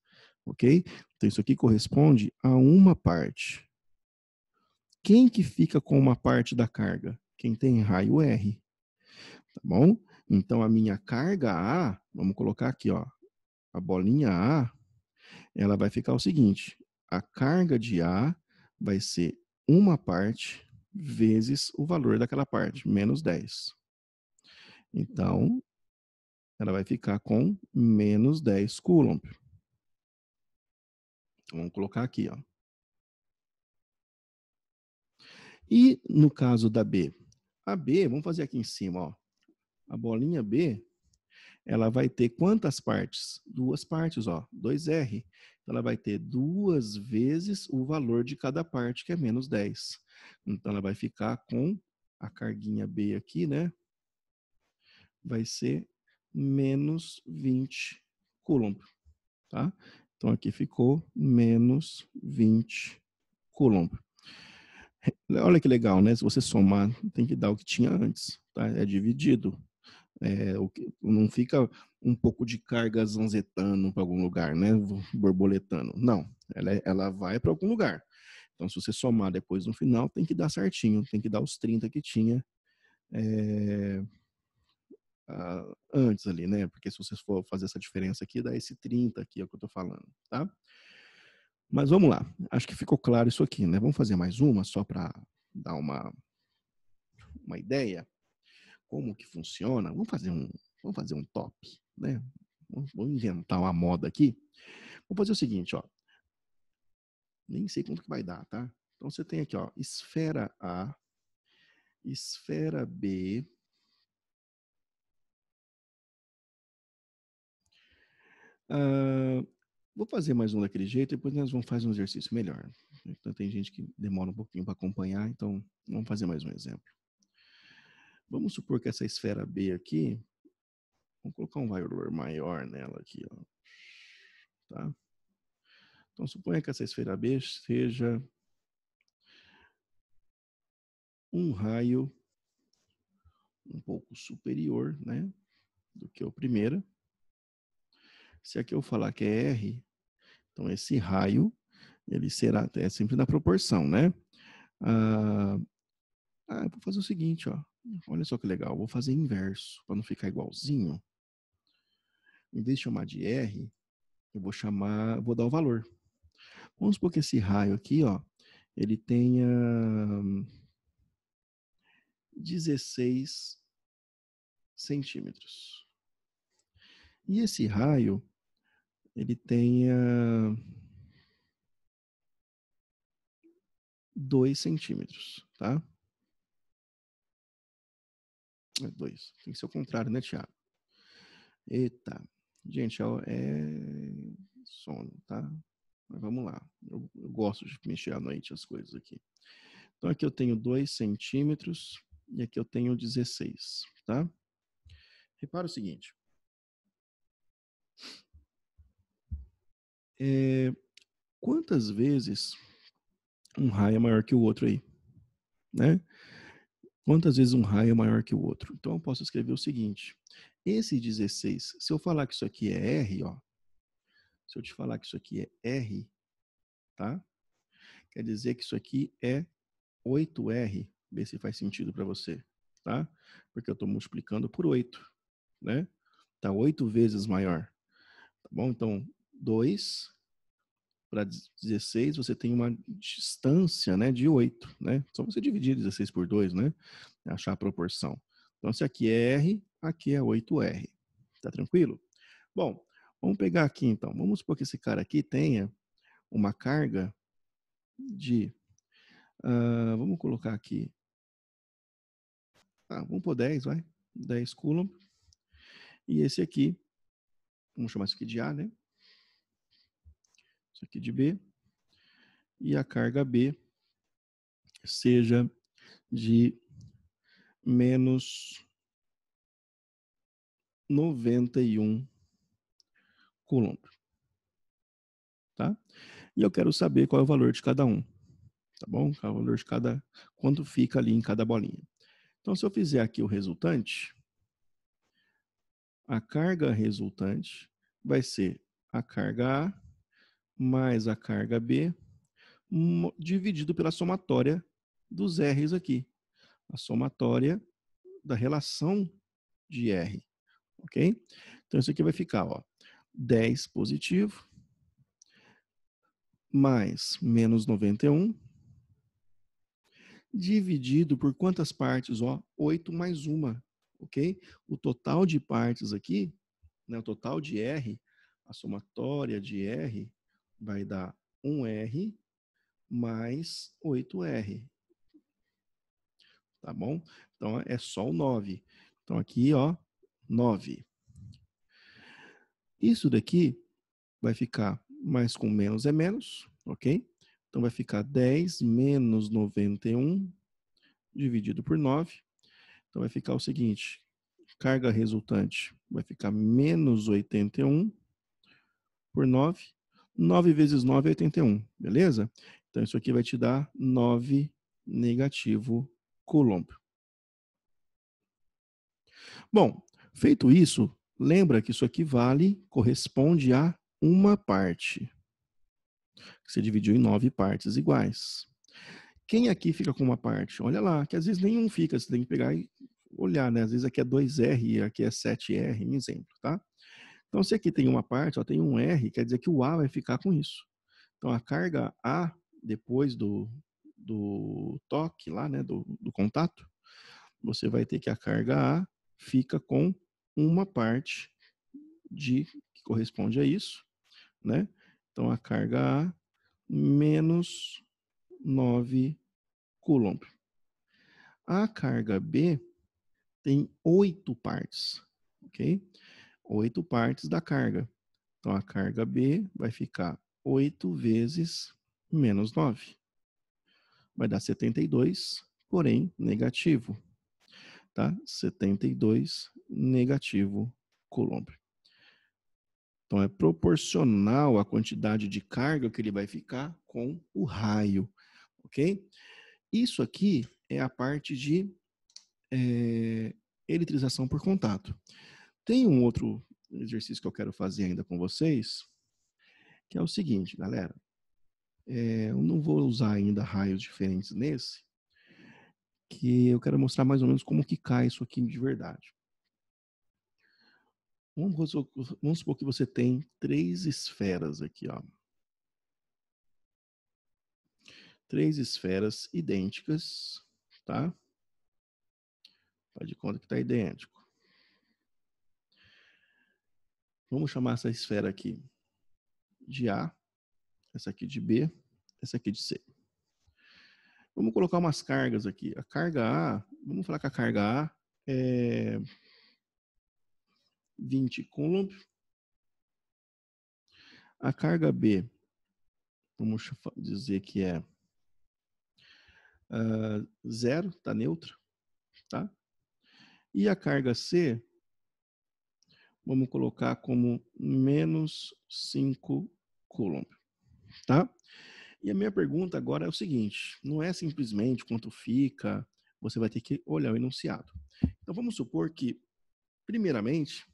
ok? Então isso aqui corresponde a uma parte. Quem que fica com uma parte da carga? Quem tem raio R, tá bom? Então a minha carga A, vamos colocar aqui, ó, a bolinha A, ela vai ficar o seguinte: a carga de A vai ser uma parte vezes o valor daquela parte, menos 10. Então, ela vai ficar com menos 10 coulomb. Então, vamos colocar aqui, ó. E no caso da B? A B, vamos fazer aqui em cima, ó. A bolinha B, ela vai ter quantas partes? Duas partes, ó, 2R. Então, ela vai ter duas vezes o valor de cada parte, que é menos 10. Então, ela vai ficar com a carguinha B aqui, né? Vai ser menos 20 coulomb, tá? Então, aqui ficou menos 20 coulomb. Olha que legal, né? Se você somar, tem que dar o que tinha antes, tá? É dividido. Não fica um pouco de carga zanzetando para algum lugar, né? Borboletando. Não, ela vai para algum lugar. Então, se você somar depois no final, tem que dar certinho, tem que dar os 30 que tinha antes ali, né? Porque se você for fazer essa diferença aqui, dá esse 30 aqui, é o que eu tô falando, tá? Mas vamos lá. Acho que ficou claro isso aqui, né? Vamos fazer mais uma só para dar uma ideia como que funciona. Vamos fazer um top, né? Vamos inventar uma moda aqui. Vamos fazer o seguinte, ó. Nem sei quanto que vai dar, tá? Então você tem aqui, ó, esfera A, esfera B, vou fazer mais um daquele jeito, depois nós vamos fazer um exercício melhor. Então tem gente que demora um pouquinho para acompanhar, então vamos fazer mais um exemplo. Vamos supor que essa esfera B aqui, Vamos colocar um valor maior nela aqui, ó. Tá? Então, suponha que essa esfera B seja um raio um pouco superior, né, do que o primeiro. Se aqui eu falar que é R, então esse raio, ele será, é sempre na proporção, né? Eu vou fazer o seguinte, ó. Olha só que legal, vou fazer inverso, para não ficar igualzinho. Em vez de chamar de R, eu vou dar o valor. Vamos supor que esse raio aqui, ó, ele tenha 16 centímetros. E esse raio, ele tenha 2 centímetros, tá? 2. Tem que ser o contrário, né, Thiago? Eita. Gente, é sono, tá? Mas vamos lá. Eu gosto de mexer à noite as coisas aqui. Então, aqui eu tenho 2 centímetros e aqui eu tenho 16, tá? Repara o seguinte. Quantas vezes um raio é maior que o outro aí? Né? Quantas vezes um raio é maior que o outro? Então, eu posso escrever o seguinte. Esse 16, se eu falar que isso aqui é R, ó. Se eu te falar que isso aqui é R, tá? Quer dizer que isso aqui é 8R. Vê se faz sentido para você, tá? Porque eu estou multiplicando por 8, né? Tá 8 vezes maior, tá bom? Então, 2 para 16, você tem uma distância, né, de 8, né? Só você dividir 16 por 2, né? Achar a proporção. Então, se aqui é R, aqui é 8R. Tá tranquilo? Bom, vamos pegar aqui então. Vamos supor que esse cara aqui tenha uma carga de... vamos colocar aqui... vamos pôr 10, vai. 10 coulomb. E esse aqui, vamos chamar isso aqui de A, né? Isso aqui de B. E a carga B seja de menos 91 coulomb. Tá? E eu quero saber qual é o valor de cada um. Tá bom? Qual é o valor de cada... Quanto fica ali em cada bolinha. Então, se eu fizer aqui o resultante, a carga resultante vai ser a carga A mais a carga B dividido pela somatória dos R's aqui. A somatória da relação de R. Ok? Então, isso aqui vai ficar, ó, 10 positivo mais menos 91 dividido por quantas partes? Ó, 8 mais uma, ok? O total de partes aqui, né, o total de R, a somatória de R vai dar 1R mais 8R. Tá bom? Então, é só o 9. Então, aqui, ó, 9. Isso daqui vai ficar mais com menos é menos, ok? Então, vai ficar 10 menos 91 dividido por 9. Então, vai ficar o seguinte, carga resultante vai ficar menos 81 por 9. 9 vezes 9 é 81, beleza? Então, isso aqui vai te dar 9 negativo coulomb. Bom, feito isso, lembra que isso aqui corresponde a uma parte. Você dividiu em 9 partes iguais. Quem aqui fica com uma parte? Olha lá, que às vezes nenhum fica, você tem que pegar e olhar, né? Às vezes aqui é 2R e aqui é 7R, um exemplo, tá? Então, se aqui tem uma parte, só tem um R, quer dizer que o A vai ficar com isso. Então, a carga A, depois do toque lá, né, do contato, você vai ter que a carga A fica com uma parte que corresponde a isso, né? Então, a carga A menos 9 coulomb. A carga B tem 8 partes, ok? 8 partes da carga. Então, a carga B vai ficar 8 vezes menos 9. Vai dar 72, porém negativo. Tá? 72 negativo Coulomb. Então, é proporcional à quantidade de carga que ele vai ficar com o raio, ok? Isso aqui é a parte de eletrização por contato. Tem um outro exercício que eu quero fazer ainda com vocês, que é o seguinte, galera. Eu não vou usar ainda raios diferentes nesse, que eu quero mostrar mais ou menos como que cai isso aqui de verdade. Vamos supor que você tem 3 esferas aqui, ó. 3 esferas idênticas, tá? Faz de conta que está idêntico. Vamos chamar essa esfera aqui de A, essa aqui de B, essa aqui de C. Vamos colocar umas cargas aqui. A carga A, vamos falar que a carga A é 20 Coulomb. A carga B, vamos dizer que é 0, está neutra, tá? E a carga C, vamos colocar como menos 5 Coulomb, tá? E a minha pergunta agora é o seguinte, não é simplesmente quanto fica, você vai ter que olhar o enunciado. Então vamos supor que, primeiramente,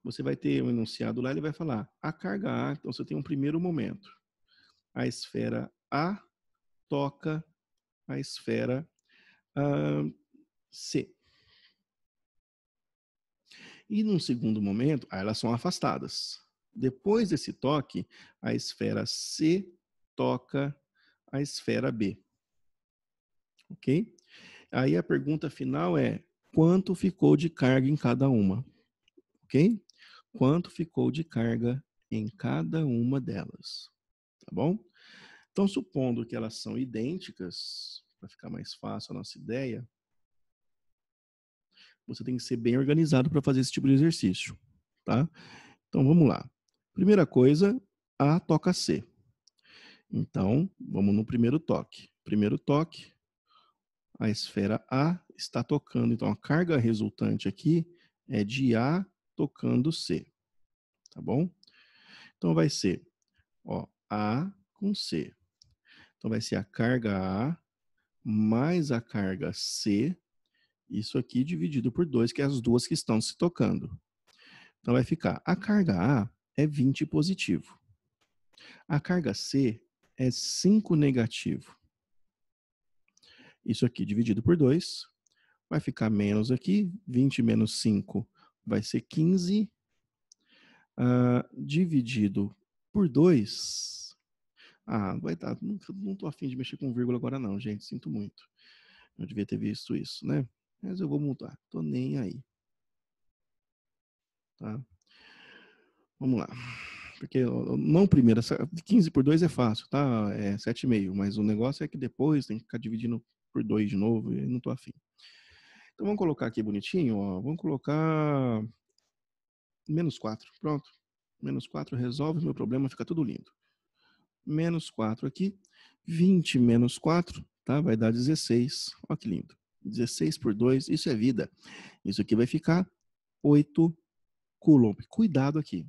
você vai ter um enunciado lá, ele vai falar a carga A, então você tem um primeiro momento. A esfera A toca a esfera C. E num segundo momento, elas são afastadas. Depois desse toque, a esfera C toca a esfera B. Ok? Aí a pergunta final é, quanto ficou de carga em cada uma? Ok? Quanto ficou de carga em cada uma delas? Tá bom? Então, supondo que elas são idênticas, para ficar mais fácil a nossa ideia, você tem que ser bem organizado para fazer esse tipo de exercício, tá? Então, vamos lá. Primeira coisa, A toca C. Então, vamos no primeiro toque. Primeiro toque, a esfera A está tocando. Então, a carga resultante aqui é de A tocando C, tá bom? Então, vai ser, ó, A com C. Então, vai ser a carga A mais a carga C, isso aqui dividido por 2, que é as duas que estão se tocando. Então, vai ficar, a carga A é 20 positivo. A carga C é 5 negativo. Isso aqui dividido por 2, vai ficar menos aqui, 20 menos 5 vai ser 15, dividido por 2. Vai dar, não estou afim de mexer com vírgula agora não, gente, sinto muito. Eu devia ter visto isso, né? Mas eu vou mudar, tô nem aí. Tá? Vamos lá. Porque não primeiro, 15 por 2 é fácil, tá? É 7,5, mas o negócio é que depois tem que ficar dividindo por 2 de novo e não tô afim. Então vamos colocar aqui bonitinho, ó. Vamos colocar menos 4, pronto. Menos 4 resolve o meu problema, fica tudo lindo. Menos 4 aqui, 20 menos 4, tá? Vai dar 16, olha que lindo. 16 por 2, isso é vida. Isso aqui vai ficar 8 Coulomb. Cuidado aqui.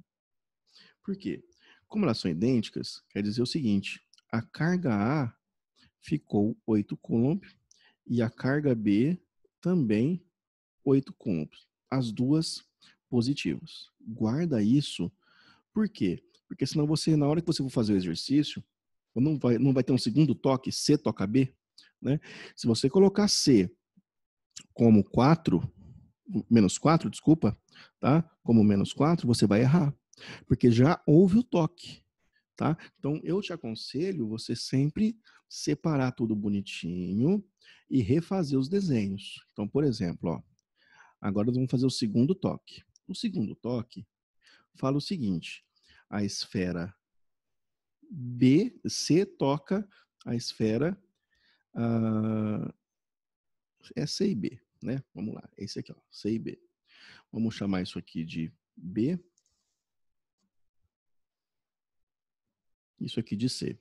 Por quê? Como elas são idênticas, quer dizer o seguinte, a carga A ficou 8 Coulomb e a carga B também 8 Coulomb. As duas positivas. Guarda isso. Por quê? Porque senão você, na hora que você for fazer o exercício, não vai ter um segundo toque, C toca B, né? Se você colocar C como 4, menos 4, desculpa, tá? Como menos 4, você vai errar. Porque já houve o toque, tá? Então, eu te aconselho você sempre separar tudo bonitinho e refazer os desenhos. Então, por exemplo, ó, agora nós vamos fazer o segundo toque. O segundo toque fala o seguinte, a esfera C toca a esfera é C e B, né? Vamos lá, é esse aqui, ó, C e B. Vamos chamar isso aqui de B, isso aqui de C.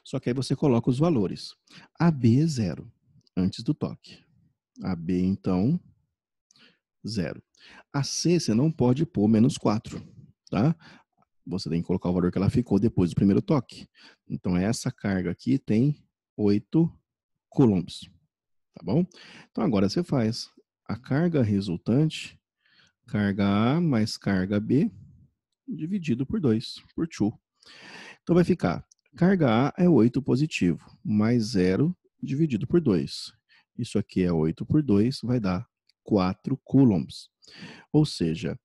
Só que aí você coloca os valores. AB é 0, antes do toque. AB, então, 0. A C você não pode pôr menos 4, tá? Você tem que colocar o valor que ela ficou depois do primeiro toque. Então, essa carga aqui tem 8 coulombs, tá bom? Então, agora você faz a carga resultante, carga A mais carga B, dividido por 2, por 2. Então, vai ficar, carga A é 8 positivo, mais 0 dividido por 2. Isso aqui é 8 por 2, vai dar 4 coulombs. Ou seja,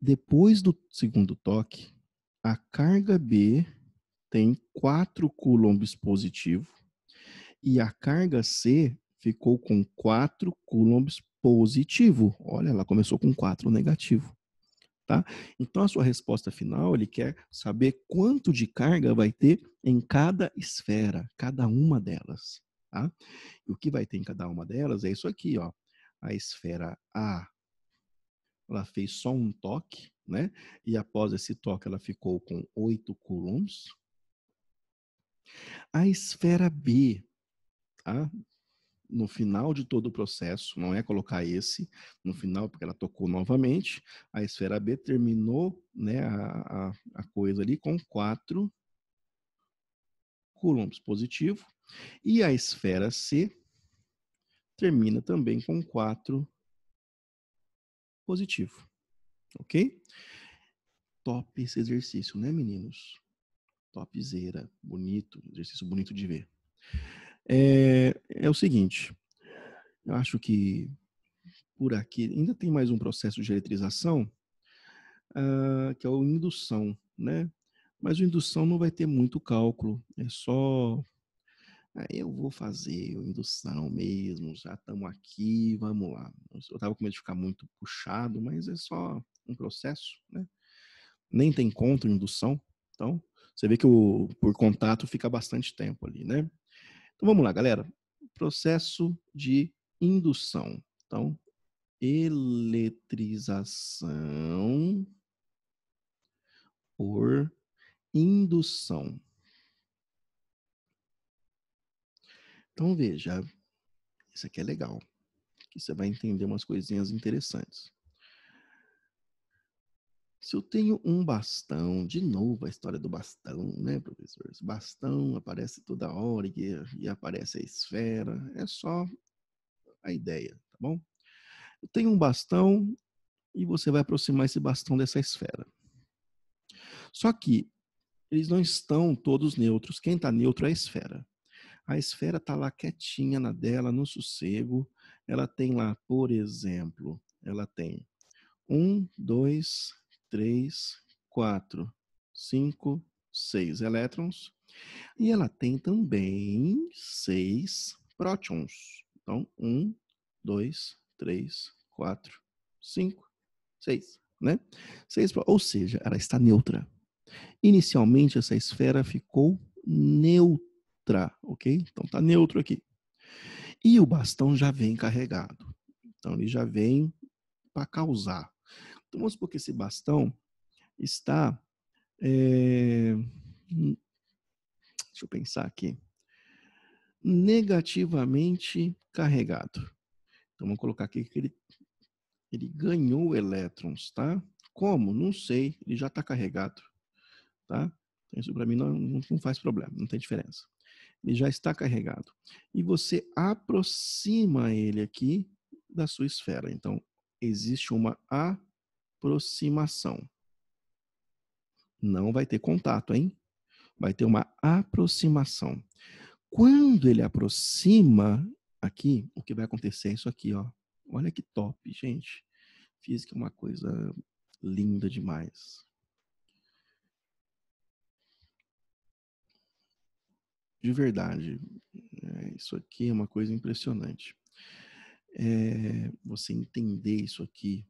depois do segundo toque, a carga B tem 4 coulombs positivo e a carga C ficou com 4 coulombs positivo. Olha, ela começou com 4 negativo. Tá? Então, a sua resposta final, ele quer saber quanto de carga vai ter em cada esfera, cada uma delas. Tá? E o que vai ter em cada uma delas é isso aqui, ó. A esfera A, ela fez só um toque, né? E após esse toque, ela ficou com 8 coulombs. A esfera B, tá? No final de todo o processo, não é colocar esse no final, porque ela tocou novamente, a esfera B terminou, né, a coisa ali com 4 coulombs positivo, e a esfera C termina também com 4 positivo, ok? Top esse exercício, né, meninos? Topzera, bonito, exercício bonito de ver. É o seguinte, eu acho que por aqui ainda tem mais um processo de eletrização, que é o indução, né? Mas o indução não vai ter muito cálculo, é só. Eu vou fazer o indução mesmo, já estamos aqui, vamos lá. Eu estava com medo de ficar muito puxado, mas é só um processo, né? Nem tem conta indução, então você vê que por contato fica bastante tempo ali, né? Então vamos lá, galera. Processo de indução. Então, eletrização por indução. Então veja, isso aqui é legal, que você vai entender umas coisinhas interessantes. Se eu tenho um bastão, de novo a história do bastão, né, professor? Esse bastão aparece toda hora e aparece a esfera, é só a ideia, tá bom? Eu tenho um bastão e você vai aproximar esse bastão dessa esfera. Só que eles não estão todos neutros, quem está neutro é a esfera. A esfera está lá quietinha na dela, no sossego. Ela tem lá, por exemplo, ela tem 1, 2, 3, 4, 5, 6 elétrons. E ela tem também 6 prótons. Então, 1, 2, 3, 4, 5, 6. Né? 6, ou seja, ela está neutra. Inicialmente, essa esfera ficou neutra, ok? Então, está neutro aqui. E o bastão já vem carregado. Então, ele já vem para causar. Então, vamos supor que esse bastão está. Deixa eu pensar aqui. Negativamente carregado. Então, vamos colocar aqui que ele ganhou elétrons, tá? Como? Não sei. Ele já está carregado, tá? Isso para mim não faz problema, não tem diferença. Ele já está carregado. E você aproxima ele aqui da sua esfera. Então, existe uma aproximação. Não vai ter contato, hein? Vai ter uma aproximação. Quando ele aproxima aqui, o que vai acontecer é isso aqui, ó. Olha que top, gente. Física é uma coisa linda demais. De verdade. Isso aqui é uma coisa impressionante. Você entender isso aqui.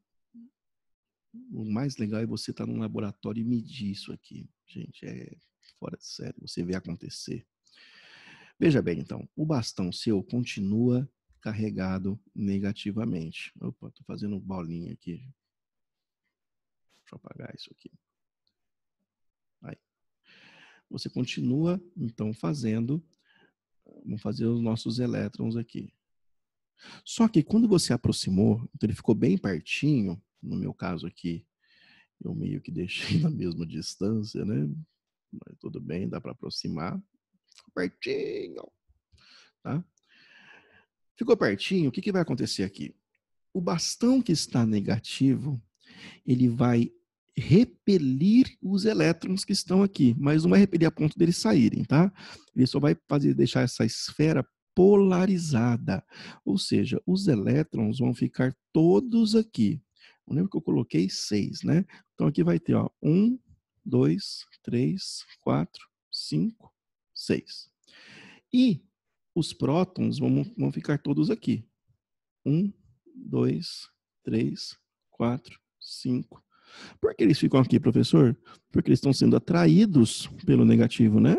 O mais legal é você estar num laboratório e medir isso aqui. Gente, é fora de série. Você vê acontecer. Veja bem, então. O bastão seu continua carregado negativamente. Opa, estou fazendo bolinha aqui. Deixa eu apagar isso aqui. Aí. Você continua, então, vamos fazer os nossos elétrons aqui. Só que quando você aproximou, então ele ficou bem pertinho, no meu caso aqui, eu meio que deixei na mesma distância, né? Mas tudo bem, dá para aproximar. Pertinho, tá? Ficou pertinho, o que vai acontecer aqui? O bastão que está negativo, ele vai repelir os elétrons que estão aqui, mas não vai repelir a ponto deles saírem, tá? Ele só vai deixar essa esfera polarizada, ou seja, os elétrons vão ficar todos aqui. Eu lembro que eu coloquei 6, né? Então aqui vai ter, ó, 1, 2, 3, 4, 5, 6. E os prótons vão ficar todos aqui. 1, 2, 3, 4, 5. Por que eles ficam aqui, professor? Porque eles estão sendo atraídos pelo negativo, né?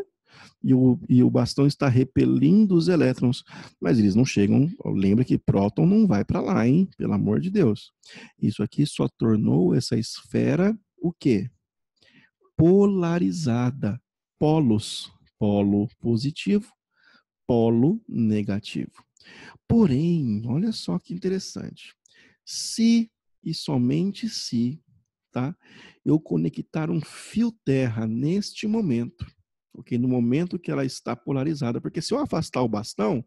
E o bastão está repelindo os elétrons, mas eles não chegam. Lembra que próton não vai para lá, hein? Pelo amor de Deus. Isso aqui só tornou essa esfera o quê? Polarizada. Polos. Polo positivo, polo negativo. Porém, olha só que interessante. Se e somente se, tá? Eu conectar um fio terra neste momento, ok? No momento que ela está polarizada, porque se eu afastar o bastão,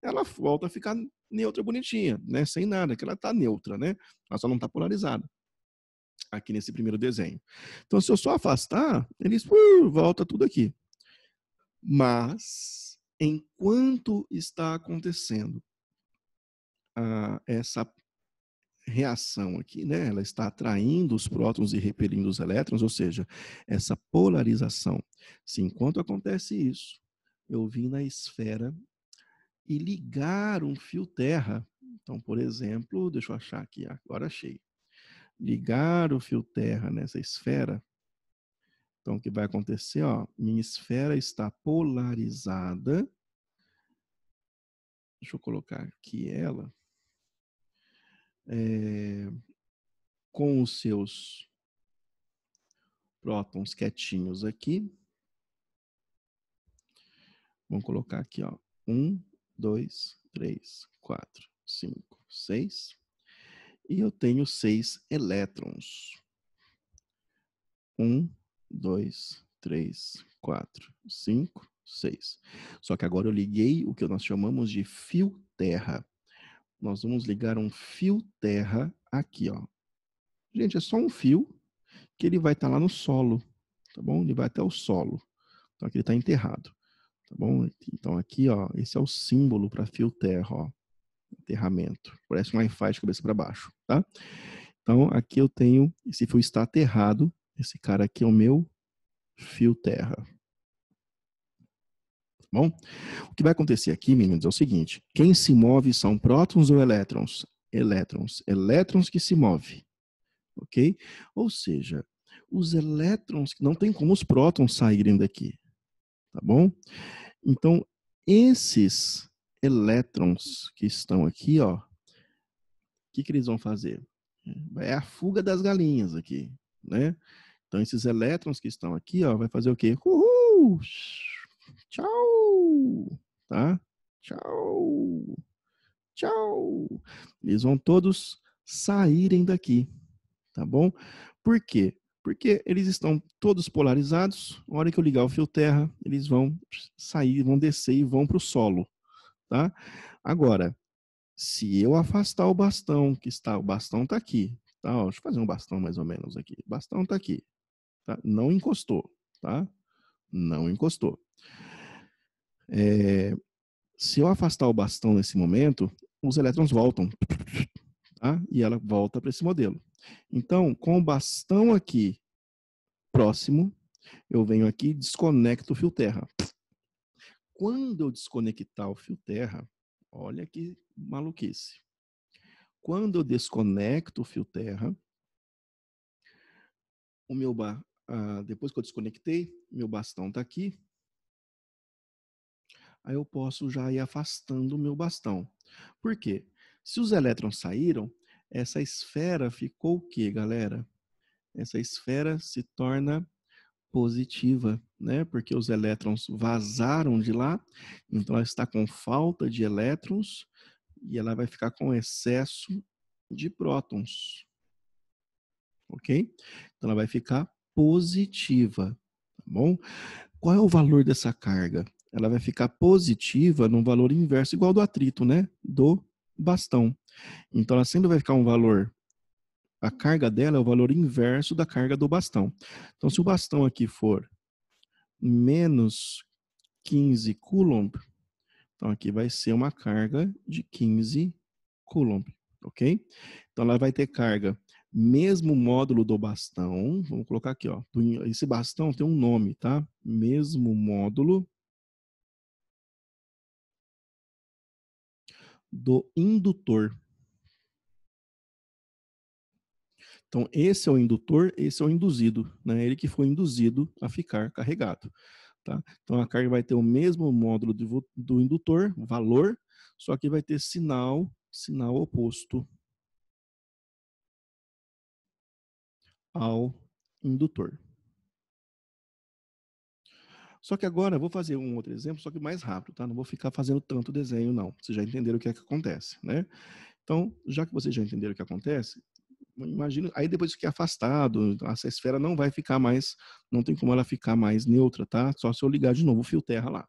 ela volta a ficar neutra, bonitinha, né? Sem nada, que ela está neutra, né? Ela só não está polarizada aqui nesse primeiro desenho. Então, se eu só afastar, eles volta tudo aqui. Mas, enquanto está acontecendo essa reação aqui, né? Ela está atraindo os prótons e repelindo os elétrons, ou seja, essa polarização. Se enquanto acontece isso, eu vim na esfera e ligar um fio terra. Então, por exemplo, deixa eu achar aqui, agora achei. Ligar o fio terra nessa esfera. Então, o que vai acontecer? Ó, minha esfera está polarizada. Deixa eu colocar aqui ela. Com os seus prótons quietinhos aqui. Vamos colocar aqui, ó. 1, 2, 3, 4, 5, 6. E eu tenho 6 elétrons. 1, 2, 3, 4, 5, 6. Só que agora eu liguei o que nós chamamos de fio terra. Nós vamos ligar um fio terra aqui, ó. Gente, é só um fio que ele vai estar lá no solo, tá bom? Ele vai até o solo. Então aqui ele está enterrado, tá bom? Então aqui, ó, esse é o símbolo para fio terra, ó. Enterramento. Parece um Wi-Fi de cabeça para baixo, tá? Então aqui eu tenho, esse fio está aterrado, esse cara aqui é o meu fio terra. Tá bom? O que vai acontecer aqui, meninos, é o seguinte: quem se move são prótons ou elétrons? Elétrons. Elétrons que se movem, ok? Ou seja, os elétrons, não tem como os prótons saírem daqui, tá bom? Então, esses elétrons que estão aqui, ó, o que eles vão fazer? É a fuga das galinhas aqui, né? Então, esses elétrons que estão aqui, ó, vai fazer o quê? Uhul! Tchau! Tá? Tchau! Tchau! Eles vão todos saírem daqui, tá bom? Por quê? Porque eles estão todos polarizados. Na hora que eu ligar o fio terra, eles vão sair, vão descer e vão para o solo, tá? Agora, se eu afastar o bastão, o bastão está aqui, tá? Ó, deixa eu fazer um bastão mais ou menos aqui. O bastão está aqui, tá? Não encostou, tá? Não encostou. Se eu afastar o bastão nesse momento, os elétrons voltam, tá? E ela volta para esse modelo. Então, com o bastão aqui próximo, eu venho aqui e desconecto o fio terra. Quando eu desconectar o fio terra, olha que maluquice. Quando eu desconecto o fio terra, depois que eu desconectei, meu bastão está aqui. Aí eu posso já ir afastando o meu bastão. Por quê? Se os elétrons saíram, essa esfera ficou o quê, galera? Essa esfera se torna positiva, né? Porque os elétrons vazaram de lá, então ela está com falta de elétrons, e ela vai ficar com excesso de prótons, ok? Então ela vai ficar positiva, tá bom? Qual é o valor dessa carga? Ela vai ficar positiva num valor inverso, igual do atrito, né? Do bastão. Então ela sempre vai ficar um valor, a carga dela é o valor inverso da carga do bastão. Então se o bastão aqui for menos 15 coulomb, então aqui vai ser uma carga de 15 coulomb, ok? Então ela vai ter carga mesmo módulo do bastão, vamos colocar aqui, ó. Esse bastão tem um nome, tá? Mesmo módulo do indutor. Então esse é o indutor, esse é o induzido, né? Ele que foi induzido a ficar carregado, tá? Então a carga vai ter o mesmo módulo do indutor, valor, só que vai ter sinal oposto ao indutor. Só que agora eu vou fazer um outro exemplo, só que mais rápido, tá? Não vou ficar fazendo tanto desenho, não. Vocês já entenderam o que é que acontece, né? Então, já que vocês já entenderam o que acontece, imagina, aí depois que é afastado, essa esfera não vai ficar mais, não tem como ela ficar mais neutra, tá? Só se eu ligar de novo o fio terra lá.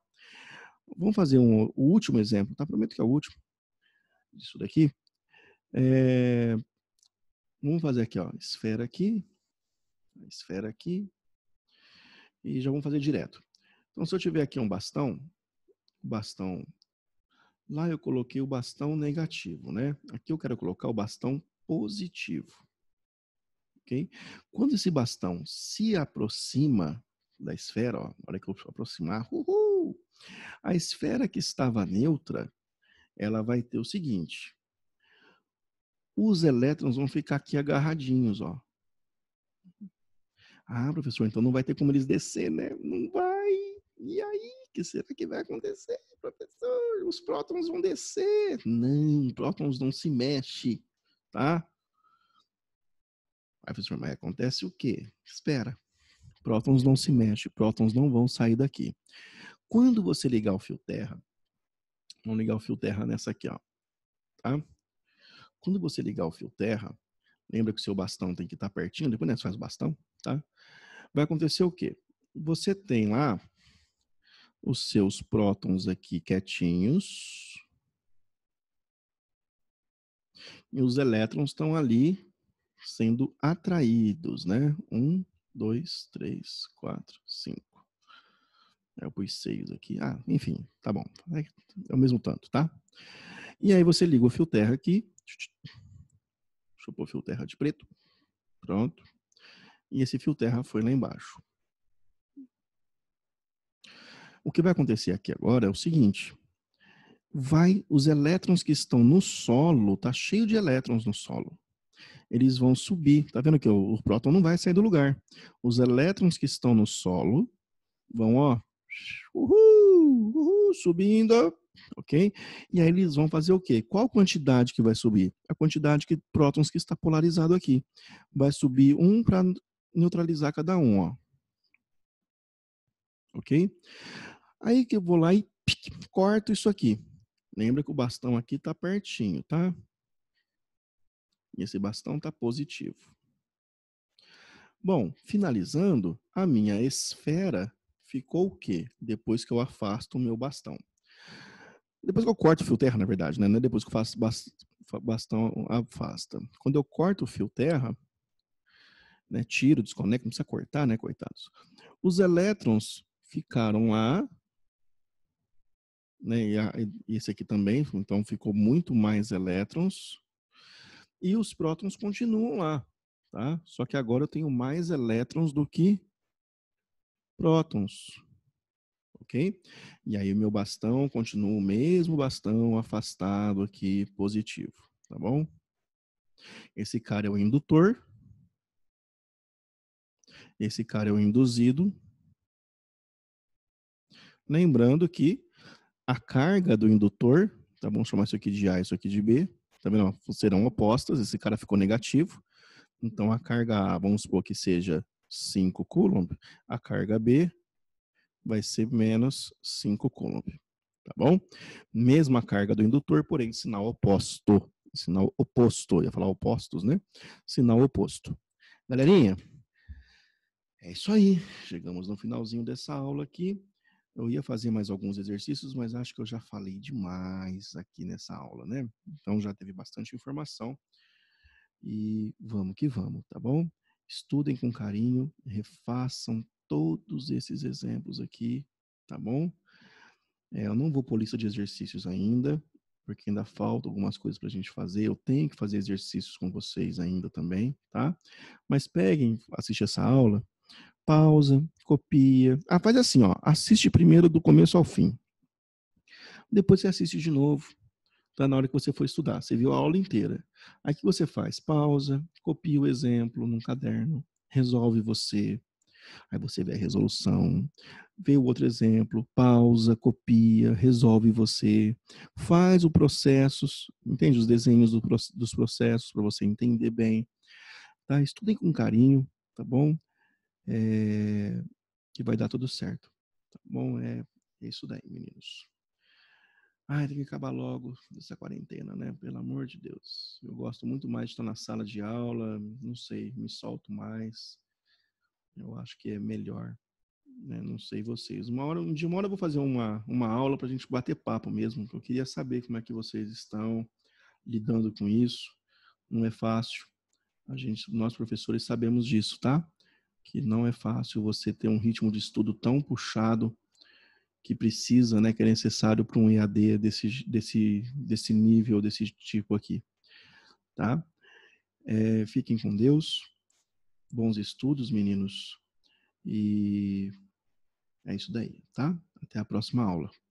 Vamos fazer o último exemplo, tá? Prometo que é o último disso daqui. Vamos fazer aqui, ó, esfera aqui, e já vamos fazer direto. Então, se eu tiver aqui um bastão, lá eu coloquei o bastão negativo, né? Aqui eu quero colocar o bastão positivo, ok? Quando esse bastão se aproxima da esfera, ó, na hora que eu aproximar, a esfera que estava neutra, ela vai ter o seguinte: os elétrons vão ficar aqui agarradinhos, ó. Ah, professor, então não vai ter como eles descer, né? Não vai. E aí, o que será que vai acontecer, professor? Os prótons vão descer. Não, prótons não se mexem, tá? Aí, professor, mas acontece o quê? Espera. Prótons não se mexem, prótons não vão sair daqui. Quando você ligar o fio terra, vamos ligar o fio terra nessa aqui, ó, tá? Quando você ligar o fio terra, lembra que o seu bastão tem que estar pertinho, depois você faz o bastão, tá? Vai acontecer o quê? Você tem lá os seus prótons aqui quietinhos e os elétrons estão ali sendo atraídos, né? 1, 2, 3, 4, 5. Eu pus 6 aqui. Ah, enfim, tá bom. É o mesmo tanto, tá? E aí você liga o fio terra aqui. Deixa eu pôr o fio terra de preto. Pronto. E esse fio terra foi lá embaixo. O que vai acontecer aqui agora é o seguinte: os elétrons que estão no solo, tá cheio de elétrons no solo. Eles vão subir. Tá vendo que o próton não vai sair do lugar. Os elétrons que estão no solo vão, ó, subindo, ok? E aí eles vão fazer o quê? Qual quantidade que vai subir? A quantidade de prótons que está polarizado aqui. Vai subir um para neutralizar cada um, ó. Ok? Aí que eu vou lá e corto isso aqui. Lembra que o bastão aqui está pertinho, tá? E esse bastão está positivo. Bom, finalizando, a minha esfera ficou o quê? Depois que eu afasto o meu bastão. Depois que eu corto o fio terra, na verdade, né? Não é depois que eu faço bastão afasta. Quando eu corto o fio terra, né, tiro, desconecto, não precisa cortar, né, coitados. Os elétrons ficaram lá, né, e esse aqui também, então ficou muito mais elétrons, e os prótons continuam lá, tá? Só que agora eu tenho mais elétrons do que prótons, ok? E aí o meu bastão continua o mesmo bastão afastado aqui, positivo, tá bom? Esse cara é o indutor, esse cara é o induzido. Lembrando que a carga do indutor, tá bom? Chamar isso aqui de A, isso aqui de B, tá vendo? Serão opostas, esse cara ficou negativo. Então a carga A, vamos supor que seja 5 coulomb, a carga B vai ser menos 5 coulomb, tá bom? Mesma carga do indutor, porém sinal oposto. Sinal oposto, eu ia falar opostos, né? Sinal oposto. Galerinha, é isso aí. Chegamos no finalzinho dessa aula aqui. Eu ia fazer mais alguns exercícios, mas acho que eu já falei demais aqui nessa aula, né? Então já teve bastante informação. E vamos que vamos, tá bom? Estudem com carinho, refaçam todos esses exemplos aqui, tá bom? Eu não vou pôr lista de exercícios ainda, porque ainda falta algumas coisas para a gente fazer. Eu tenho que fazer exercícios com vocês ainda também, tá? Mas peguem, assiste essa aula, pausa, copia. Ah, faz assim, ó. Assiste primeiro do começo ao fim. Depois você assiste de novo, tá? Na hora que você for estudar. Você viu a aula inteira. Aí o que você faz? Pausa, copia o exemplo num caderno, resolve você. Aí você vê a resolução, vê o outro exemplo, pausa, copia, resolve você, faz o processo, entende os desenhos dos processos para você entender bem, tá? Estudem com carinho, tá bom? Que vai dar tudo certo, tá bom? É isso daí, meninos. Ai, tem que acabar logo dessa quarentena, né? Pelo amor de Deus. Eu gosto muito mais de estar na sala de aula, não sei, me solto mais. Eu acho que é melhor, né? Não sei vocês. Uma hora eu vou fazer uma aula para a gente bater papo mesmo. Eu queria saber como é que vocês estão lidando com isso. Não é fácil. Nós professores sabemos disso, tá? Que não é fácil você ter um ritmo de estudo tão puxado que precisa, né, que é necessário para um EAD desse nível, desse tipo aqui, tá? Fiquem com Deus, bons estudos, meninos, e é isso daí, tá? Até a próxima aula.